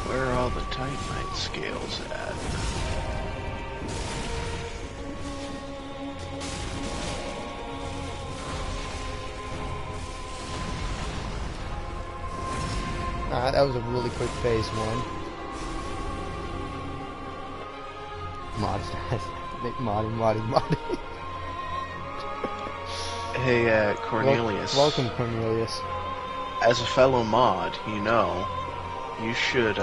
Where are all the Titanite scales at? Alright, that was a really quick phase one. Modding. Hey, Cornelius. Welcome, Cornelius. As a fellow mod, you should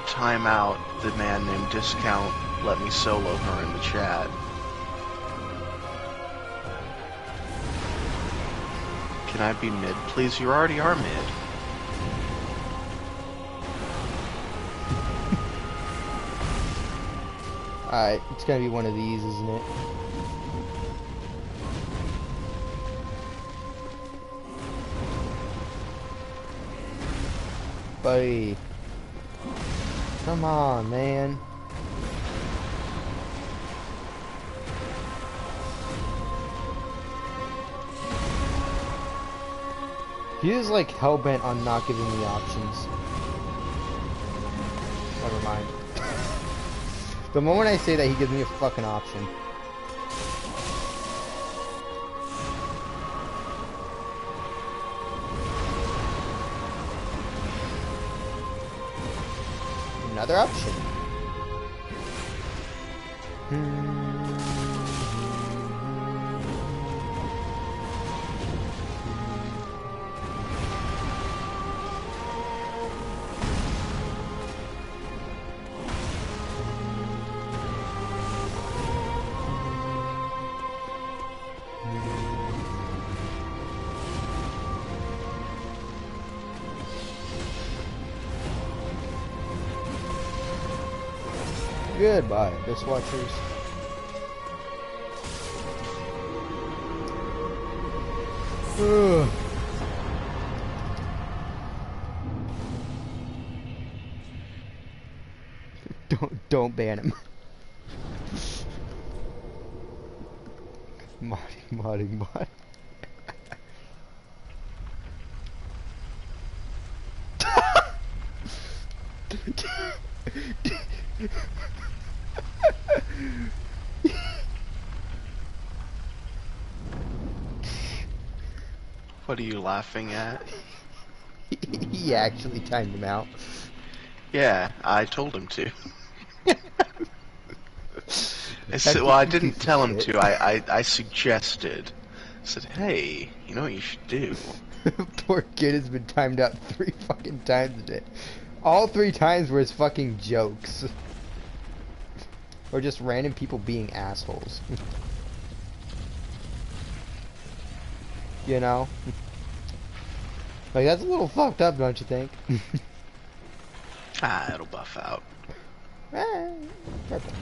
time out the man named Discount. Let me solo her in the chat. Can I be mid, please? You already are mid. Alright, it's gonna be one of these, isn't it? Buddy. Come on, man. He is like hell-bent on not giving me options. Never mind. The moment I say that, he gives me a fucking option. Another option. Goodbye, Abyss Watchers. Ugh. Don't ban him. Modding. What are you laughing at? He actually timed him out. Yeah, I told him to. Well, I didn't tell him to. I suggested. I said, hey, you know what you should do? Poor kid has been timed out 3 fucking times today. All 3 times were his fucking jokes. Or just random people being assholes. You know? Like, that's a little fucked up, don't you think? It'll buff out. Perfect.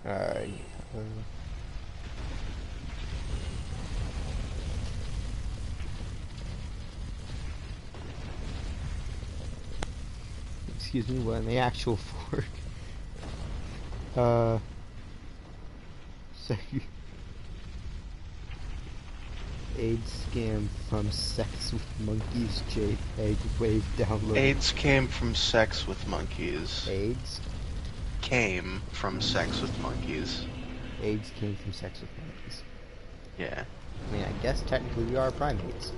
Alright. Excuse me, what in the actual fork? Uh, so AIDS scam from sex with monkeys. JPEG wave download. AIDS came from sex with monkeys. AIDS. Came from sex with monkeys. AIDS came from sex with monkeys. Yeah. I mean, I guess technically we are primates.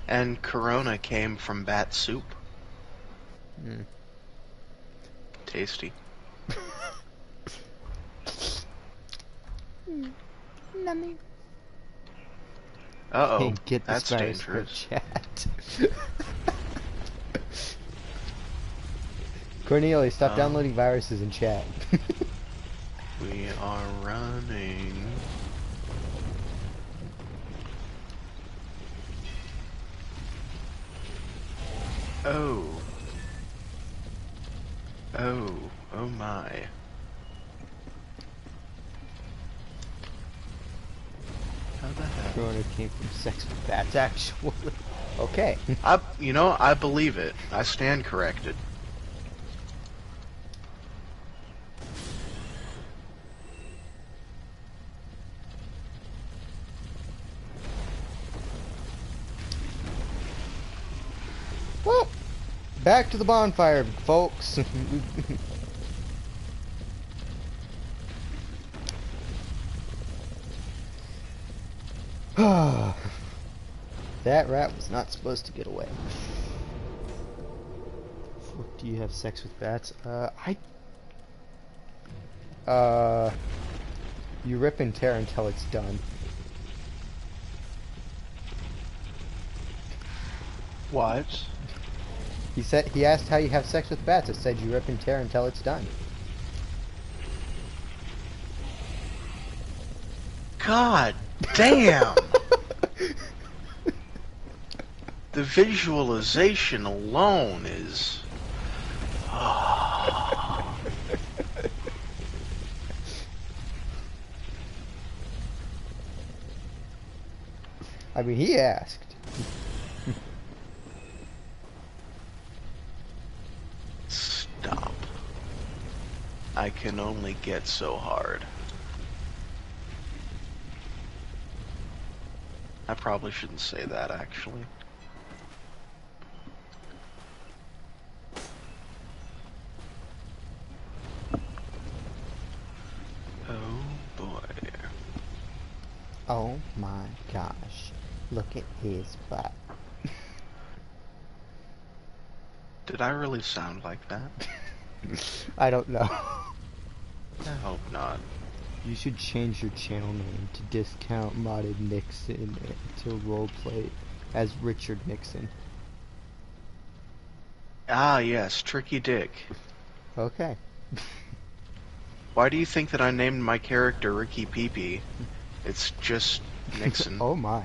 And Corona came from bat soup. Mm. Tasty. Nummy. Uh-oh, Can't get this that's virus for dangerous. chat. Cornelia, stop downloading viruses in chat. We are running. Oh. Oh. Oh my. How the heck? Corona came from sex with bats, actually. Okay. I believe it. I stand corrected. Well, back to the bonfire, folks. That rat was not supposed to get away. Do you have sex with bats? You rip and tear until it's done. What? He asked how you have sex with bats. I said you rip and tear until it's done. God damn! The visualization alone is... I mean, he asked. Stop. I can only get so hard. I probably shouldn't say that, actually. Oh boy. Oh my gosh. Look at his butt. Did I really sound like that? I don't know. I hope not. You should change your channel name to Discount Modded Nixon to roleplay as Richard Nixon. Ah, yes, Tricky Dick. Okay. Why do you think that I named my character Ricky Peepee? It's just Nixon. Oh my.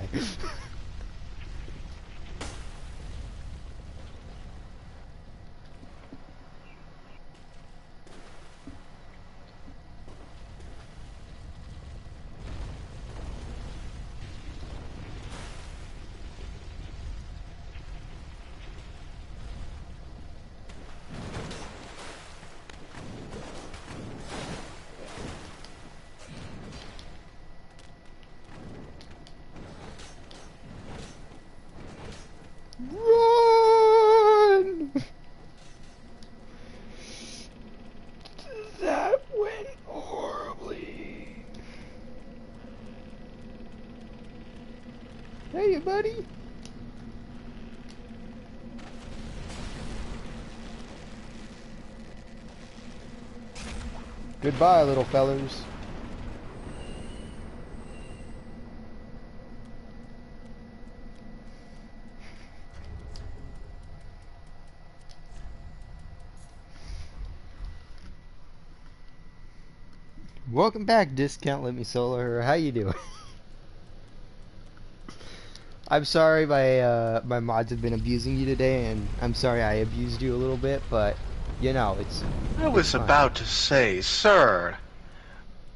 Run! That went horribly. Hey, buddy. Goodbye, little fellers. Welcome back, Discount Let Me Solar. How you doing? I'm sorry my mods have been abusing you today, and I'm sorry I abused you a little bit, but you know, I was fine. about to say, sir,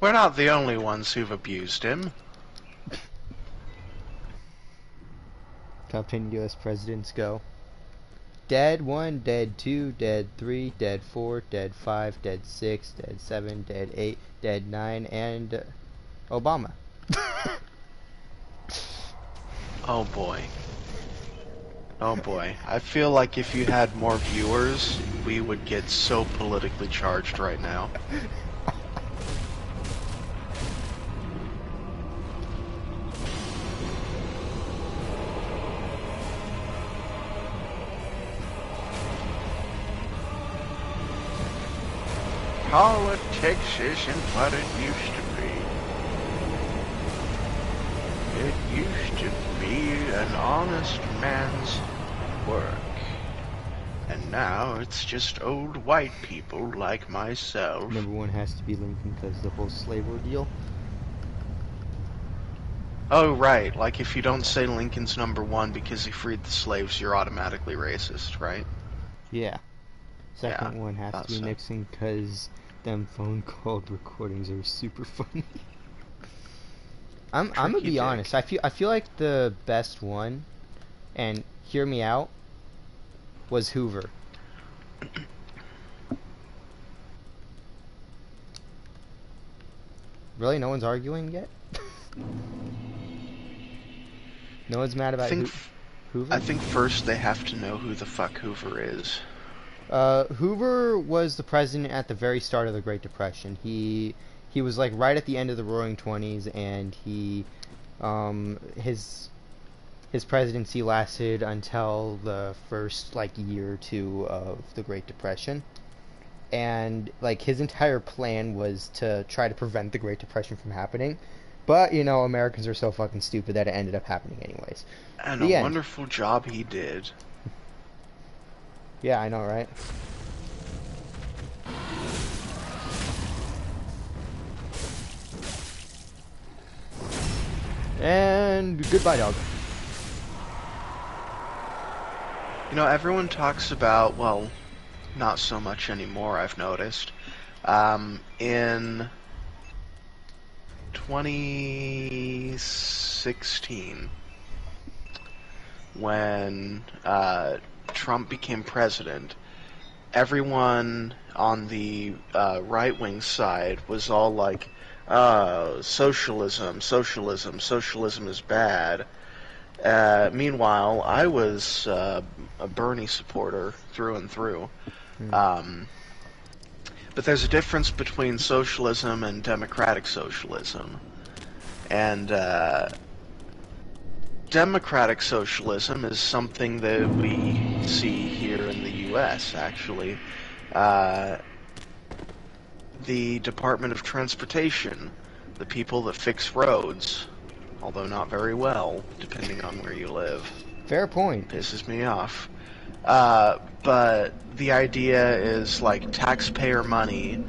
we're not the only ones who've abused him. Top 10 US presidents go. Dead 1, Dead 2, Dead 3, Dead 4, Dead 5, Dead 6, Dead 7, Dead 8, Dead 9, and Obama. Oh boy. Oh boy. I feel like if you had more viewers, we would get so politically charged right now. Politics isn't what it used to be. It used to be an honest man's work. And now it's just old white people like myself. Number one has to be Lincoln because the whole slave ordeal. Oh, right. Like if you don't say Lincoln's number one because he freed the slaves, you're automatically racist, right? Yeah. Second Yeah, one has thought to be so. Nixon because them phone call recordings are super funny. I'm gonna Tricky be dick. honest. I feel like the best one, and hear me out, was Hoover. Really, no one's arguing yet. No one's mad about Hoover. I think first they have to know who the fuck Hoover is. Hoover was the president at the very start of the Great Depression. He was like right at the end of the Roaring Twenties, and his presidency lasted until the first like year or two of the Great Depression. And like his entire plan was to try to prevent the Great Depression from happening. But you know, Americans are so fucking stupid that it ended up happening anyways. And The a end. wonderful job he did. Yeah, I know, right? And goodbye, dog. You know, everyone talks about, well, not so much anymore, I've noticed. In 2016, when Trump became president, everyone on the right-wing side was all like, socialism, socialism, socialism is bad. Meanwhile, I was a Bernie supporter through and through. But there's a difference between socialism and democratic socialism. And democratic socialism is something that we see here in the U.S., actually. The Department of Transportation, the people that fix roads, although not very well, depending on where you live. Fair point. Pisses me off. But the idea is like taxpayer money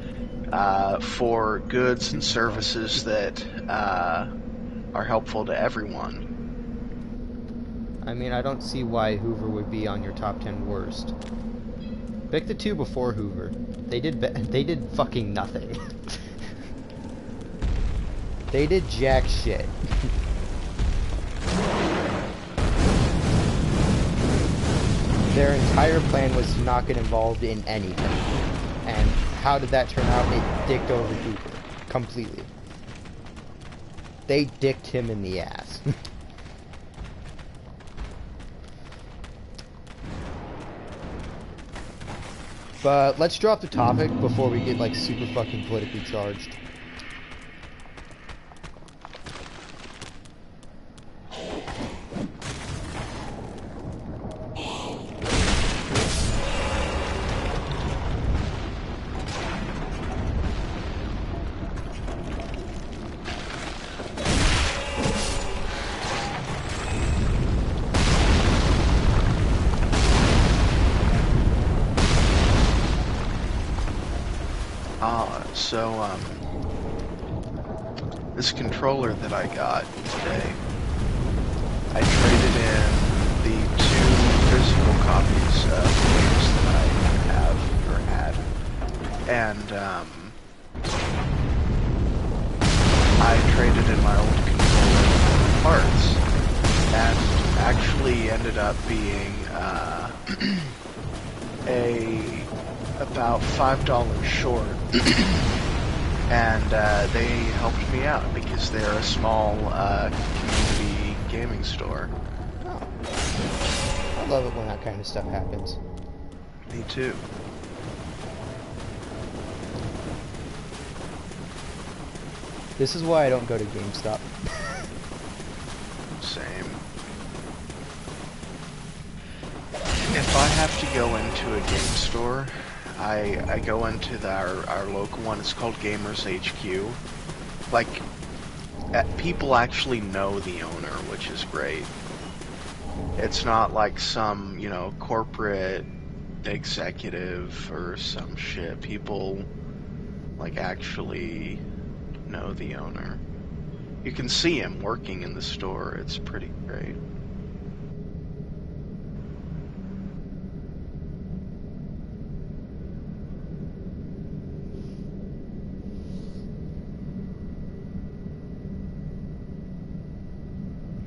for goods and services that are helpful to everyone. I mean, I don't see why Hoover would be on your top 10 worst. Pick the two before Hoover. They did fucking nothing. They did jack shit. Their entire plan was to not get involved in anything. And how did that turn out? It dicked over Hoover. Completely. They dicked him in the ass. But let's drop the topic before we get like super fucking politically charged. This controller that I got today, I traded in the 2 physical copies of games that I have or had, and I traded in my old controller for parts, and actually ended up being about $5 short, and they helped me out because they're a small community gaming store. Oh. I love it when that kind of stuff happens. Me too. This is why I don't go to GameStop. Same. If I have to go into a game store, I go into our local one. It's called Gamers HQ. Like, people actually know the owner, which is great. It's not like some, you know, corporate executive or some shit. People, like, actually know the owner. You can see him working in the store. It's pretty great.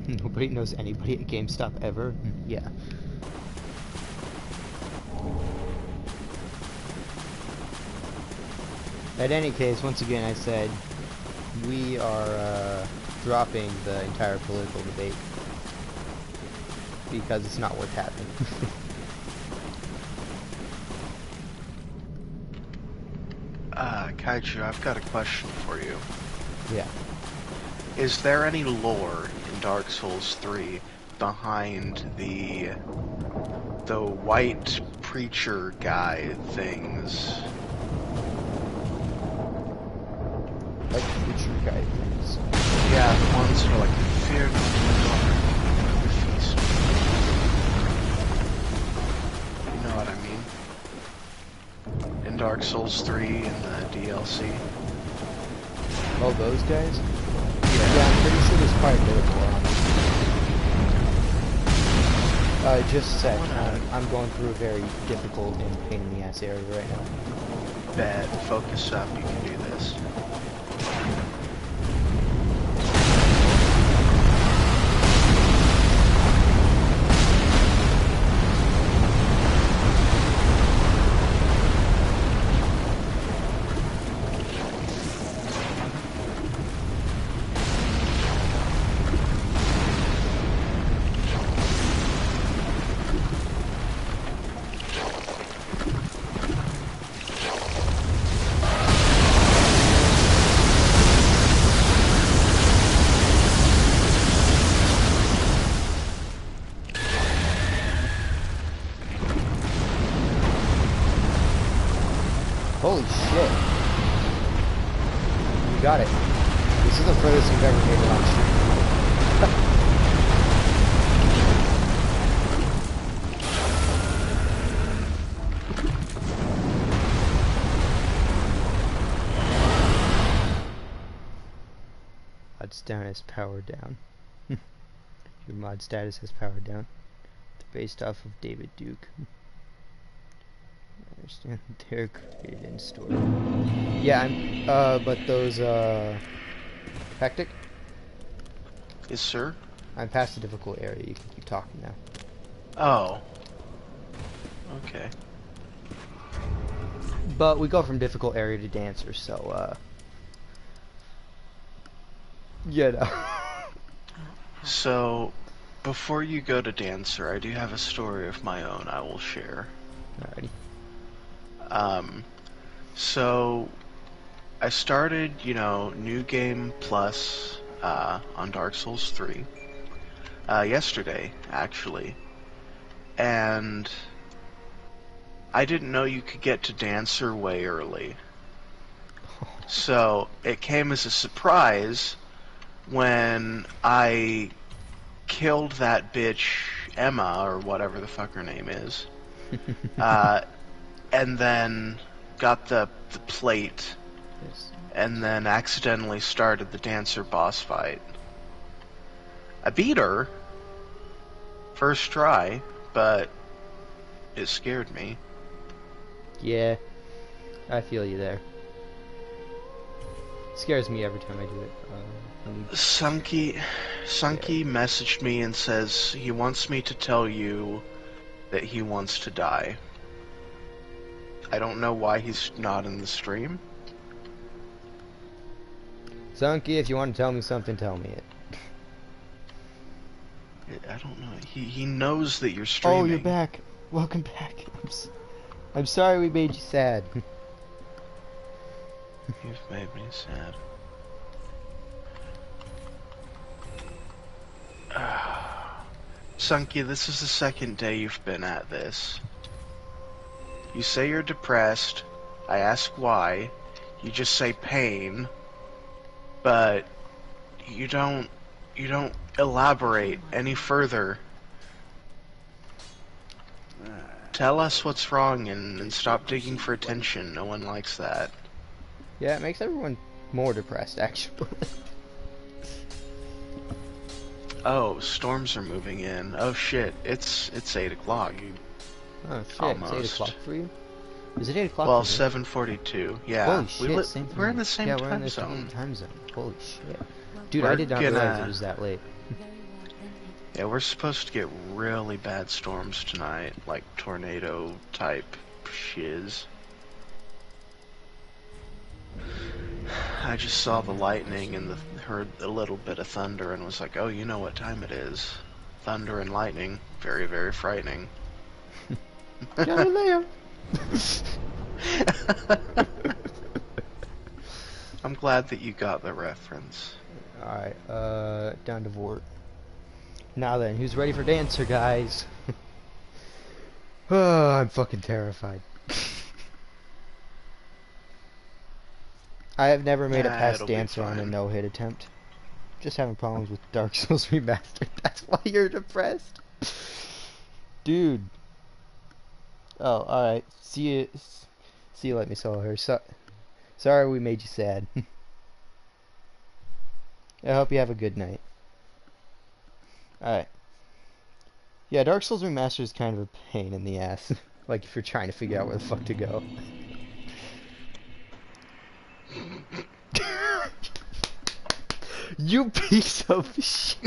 Nobody knows anybody at GameStop ever? Yeah. At any case, once again, I said we are dropping the entire political debate because it's not worth having. Kaiju, I've got a question for you. Yeah. Is there any lore in Dark Souls 3 behind the white preacher guy things? Like future guy things. Yeah, the ones that are like, fear not the dark, the feast. You know what I mean? In Dark Souls 3 and the DLC. Oh, those guys? Yeah, I'm pretty sure there's quite a bit of lore on them. Just a sec. I'm going through a very difficult and pain in the ass area right now. Bad. Focus up. You can do this. Holy shit. You got it. This is the furthest you've ever made it on stream. Mod status powered down. Your mod status has powered down. Based off of David Duke. I understand they're created in store. Yeah, but those, Hectic? Yes, sir? I'm past the difficult area, you can keep talking now. Oh. Okay. But we go from difficult area to dancer, so, you know. So, before you go to dancer, I do have a story of my own I will share. Alrighty. So I started, you know, New Game Plus on Dark Souls 3 yesterday, actually. And I didn't know you could get to Dancer way early. So it came as a surprise when I killed that bitch Emma, or whatever the fuck her name is. And then got the plate, Yes. and then accidentally started the Dancer boss fight. I beat her first try, but it scared me. Yeah, I feel you there. It scares me every time I do it. Sunky messaged me and says he wants me to tell you that he wants to die. I don't know why he's not in the stream. Sunky, if you want to tell me something, tell me it. I don't know. He knows that you're streaming. Oh, you're back. Welcome back. I'm sorry we made you sad. You've made me sad. Sunky, this is the second day you've been at this. You say you're depressed. I ask why. You just say pain. But you don't elaborate any further. Tell us what's wrong and stop digging for attention. No one likes that. Yeah, it makes everyone more depressed, actually. Oh, storms are moving in. Oh shit, it's 8 o'clock. Oh shit, Almost. it's 8 o'clock for you? Is it 8 o'clock Well, for you? 7:42. Yeah. Holy shit, same we're for in me. the same yeah, we're in time the zone. same time zone. Holy shit. Dude, We're I did not gonna- realize it was that late. Yeah, we're supposed to get really bad storms tonight, like tornado type shiz. I just saw the lightning and heard a little bit of thunder and was like, oh, you know what time it is. Thunder and lightning. Very, very frightening. Galileo! I'm glad that you got the reference. Alright, down to Vort. Now then, who's ready for Dancer, guys? Oh, I'm fucking terrified. I have never made a past It'll be Dancer on a fine. no-hit attempt. Just having problems with Dark Souls Remastered. That's why you're depressed. Dude. Oh, alright. See you, let me sell her. Sorry we made you sad. I hope you have a good night. Alright. Yeah, Dark Souls Remastered is kind of a pain in the ass. Like, if you're trying to figure out where the fuck to go. You piece of shit.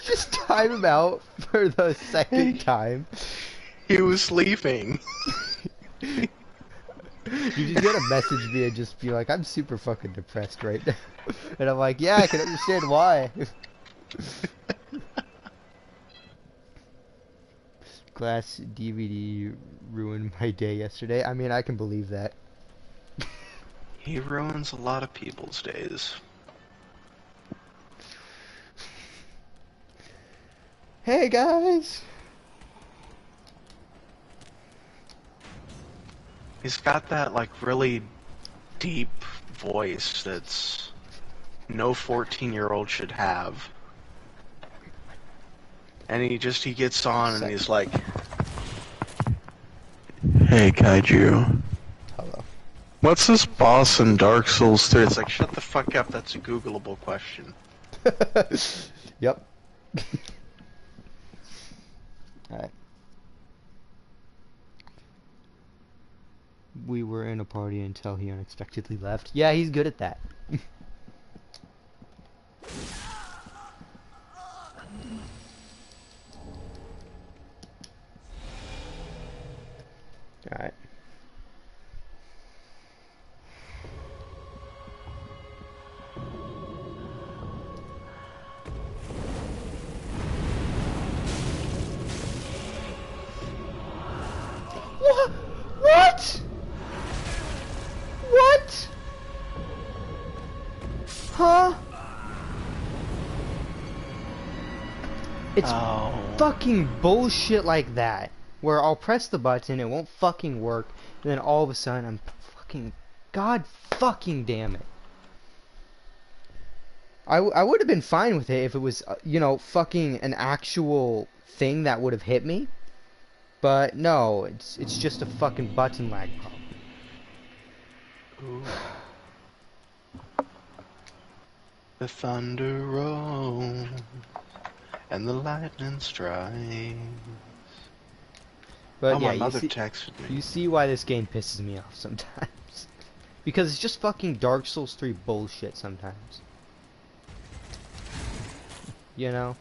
Just time him out for the second time. He was leaving. You just gotta message me and just be like, I'm super fucking depressed right now. And I'm like, yeah, I can understand why. Glass DVD ruined my day yesterday. I mean, I can believe that. He ruins a lot of people's days. Hey guys! He's got that, like, really deep voice that's no 14-year-old should have. And he gets on and he's like, hey, Kaiju. Hello. What's this boss in Dark Souls 3? It's like, shut the fuck up, that's a Googleable question. Yep. Alright. We were in a party until he unexpectedly left. Yeah, he's good at that. Alright. What? What? What? Huh? It's fucking bullshit like that. Where I'll press the button, it won't fucking work, and then all of a sudden I'm fucking... God fucking damn it. I would have been fine with it if it was, you know, fucking an actual thing that would have hit me. But no, it's just a fucking button lag problem. Ooh. The thunder rolls and the lightning strikes. But oh, yeah, my mother you texted me. see why this game pisses me off sometimes. Because it's just fucking Dark Souls 3 bullshit sometimes. You know?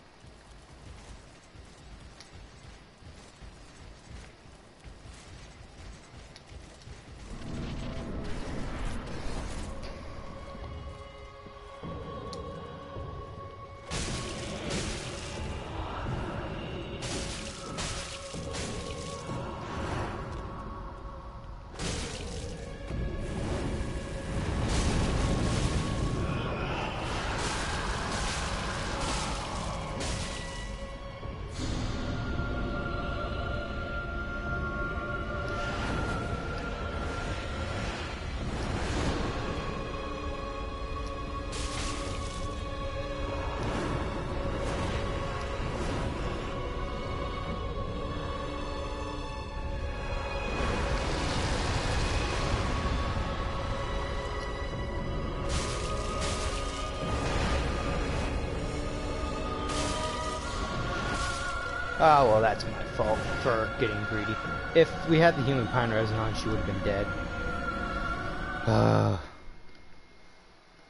Oh, well, that's my fault for getting greedy. If we had the healing pine resin on, she would have been dead.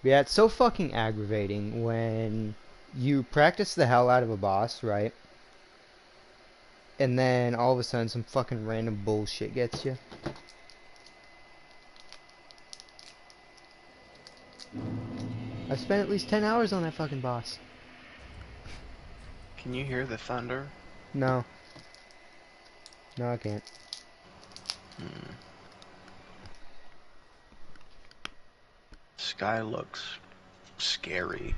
Yeah, it's so fucking aggravating when you practice the hell out of a boss, right? And then all of a sudden some fucking random bullshit gets you. I spent at least 10 hours on that fucking boss. Can you hear the thunder? No. No, I can't. Sky looks scary.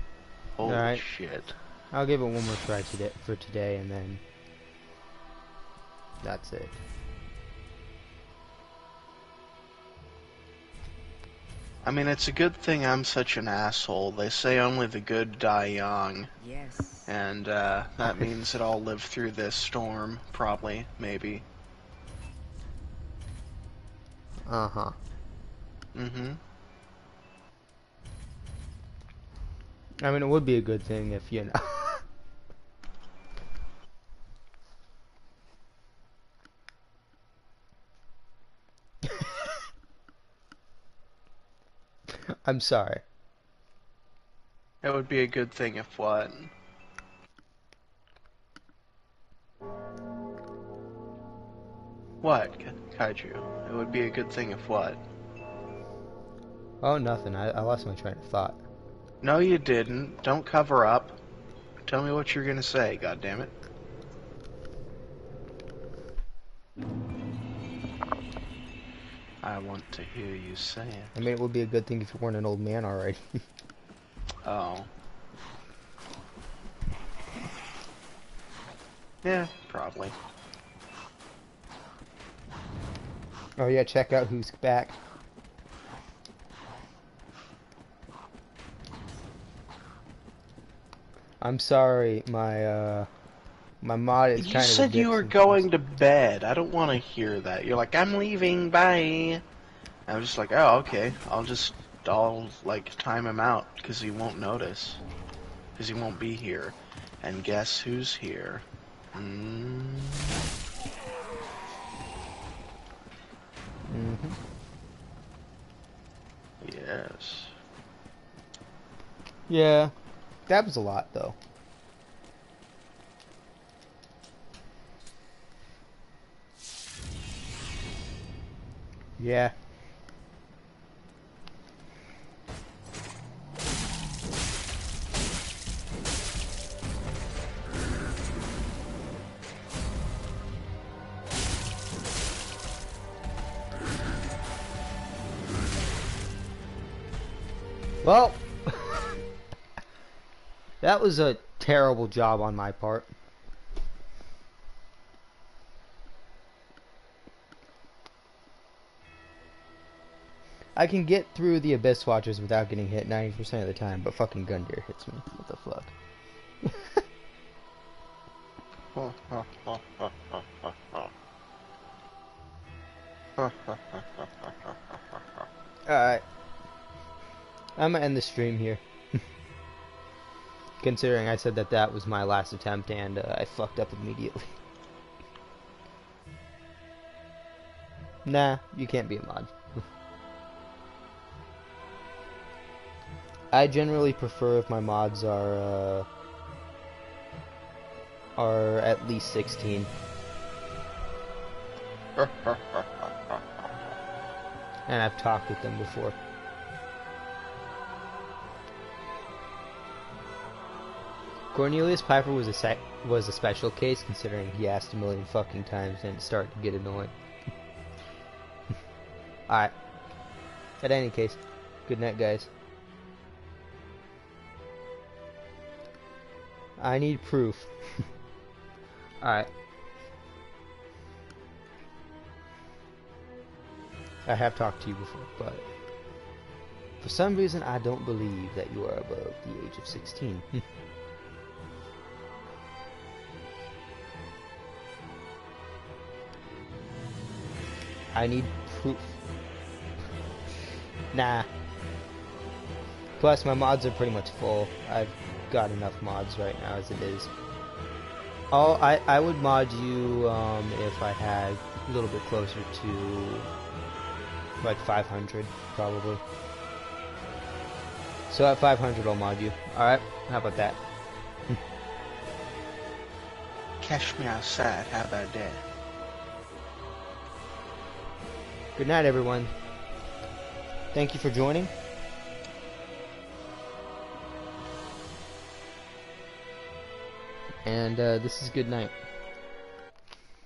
Holy Alright. shit. I'll give it one more try for today, and then that's it. I mean, it's a good thing I'm such an asshole. They say only the good die young. Yes. And that means that I'll live through this storm, probably, maybe. Uh-huh. Mm-hmm. I mean, it would be a good thing if, you know... I'm sorry. It would be a good thing if what? What, Kaiju? It would be a good thing if what? Oh, nothing. I lost my train of thought. No, you didn't. Don't cover up. Tell me what you're gonna say, goddammit. I want to hear you say it. I mean, it would be a good thing if you weren't an old man already. Oh. Yeah, probably. Oh yeah, check out who's back. I'm sorry, my mod is You kind of said you were sometimes. going to bed. I don't want to hear that. You're like, I'm leaving, bye. I was just like, oh, okay. I'll like time him out because he won't notice. Because he won't be here. And guess who's here? Yes. Yeah, that was a lot though. Yeah. Well, that was a terrible job on my part. I can get through the Abyss Watchers without getting hit 90% of the time, but fucking Gundyr hits me. What the fuck? Alright. I'm gonna end the stream here. Considering I said that that was my last attempt and I fucked up immediately. Nah, you can't be a mod. I generally prefer if my mods are at least 16. And I've talked with them before. Cornelius Piper was a special case, considering he asked a million fucking times and it started to get annoying. Alright. At any case, good night, guys. I need proof. Alright. I have talked to you before, but for some reason I don't believe that you are above the age of 16. I need proof. Nah. Plus my mods are pretty much full. I've got enough mods right now as it is. I would mod you if I had a little bit closer to like 500 probably. So at 500 I'll mod you. Alright, how about that? Catch me outside. How about that? Good night, everyone. Thank you for joining. And this is good night.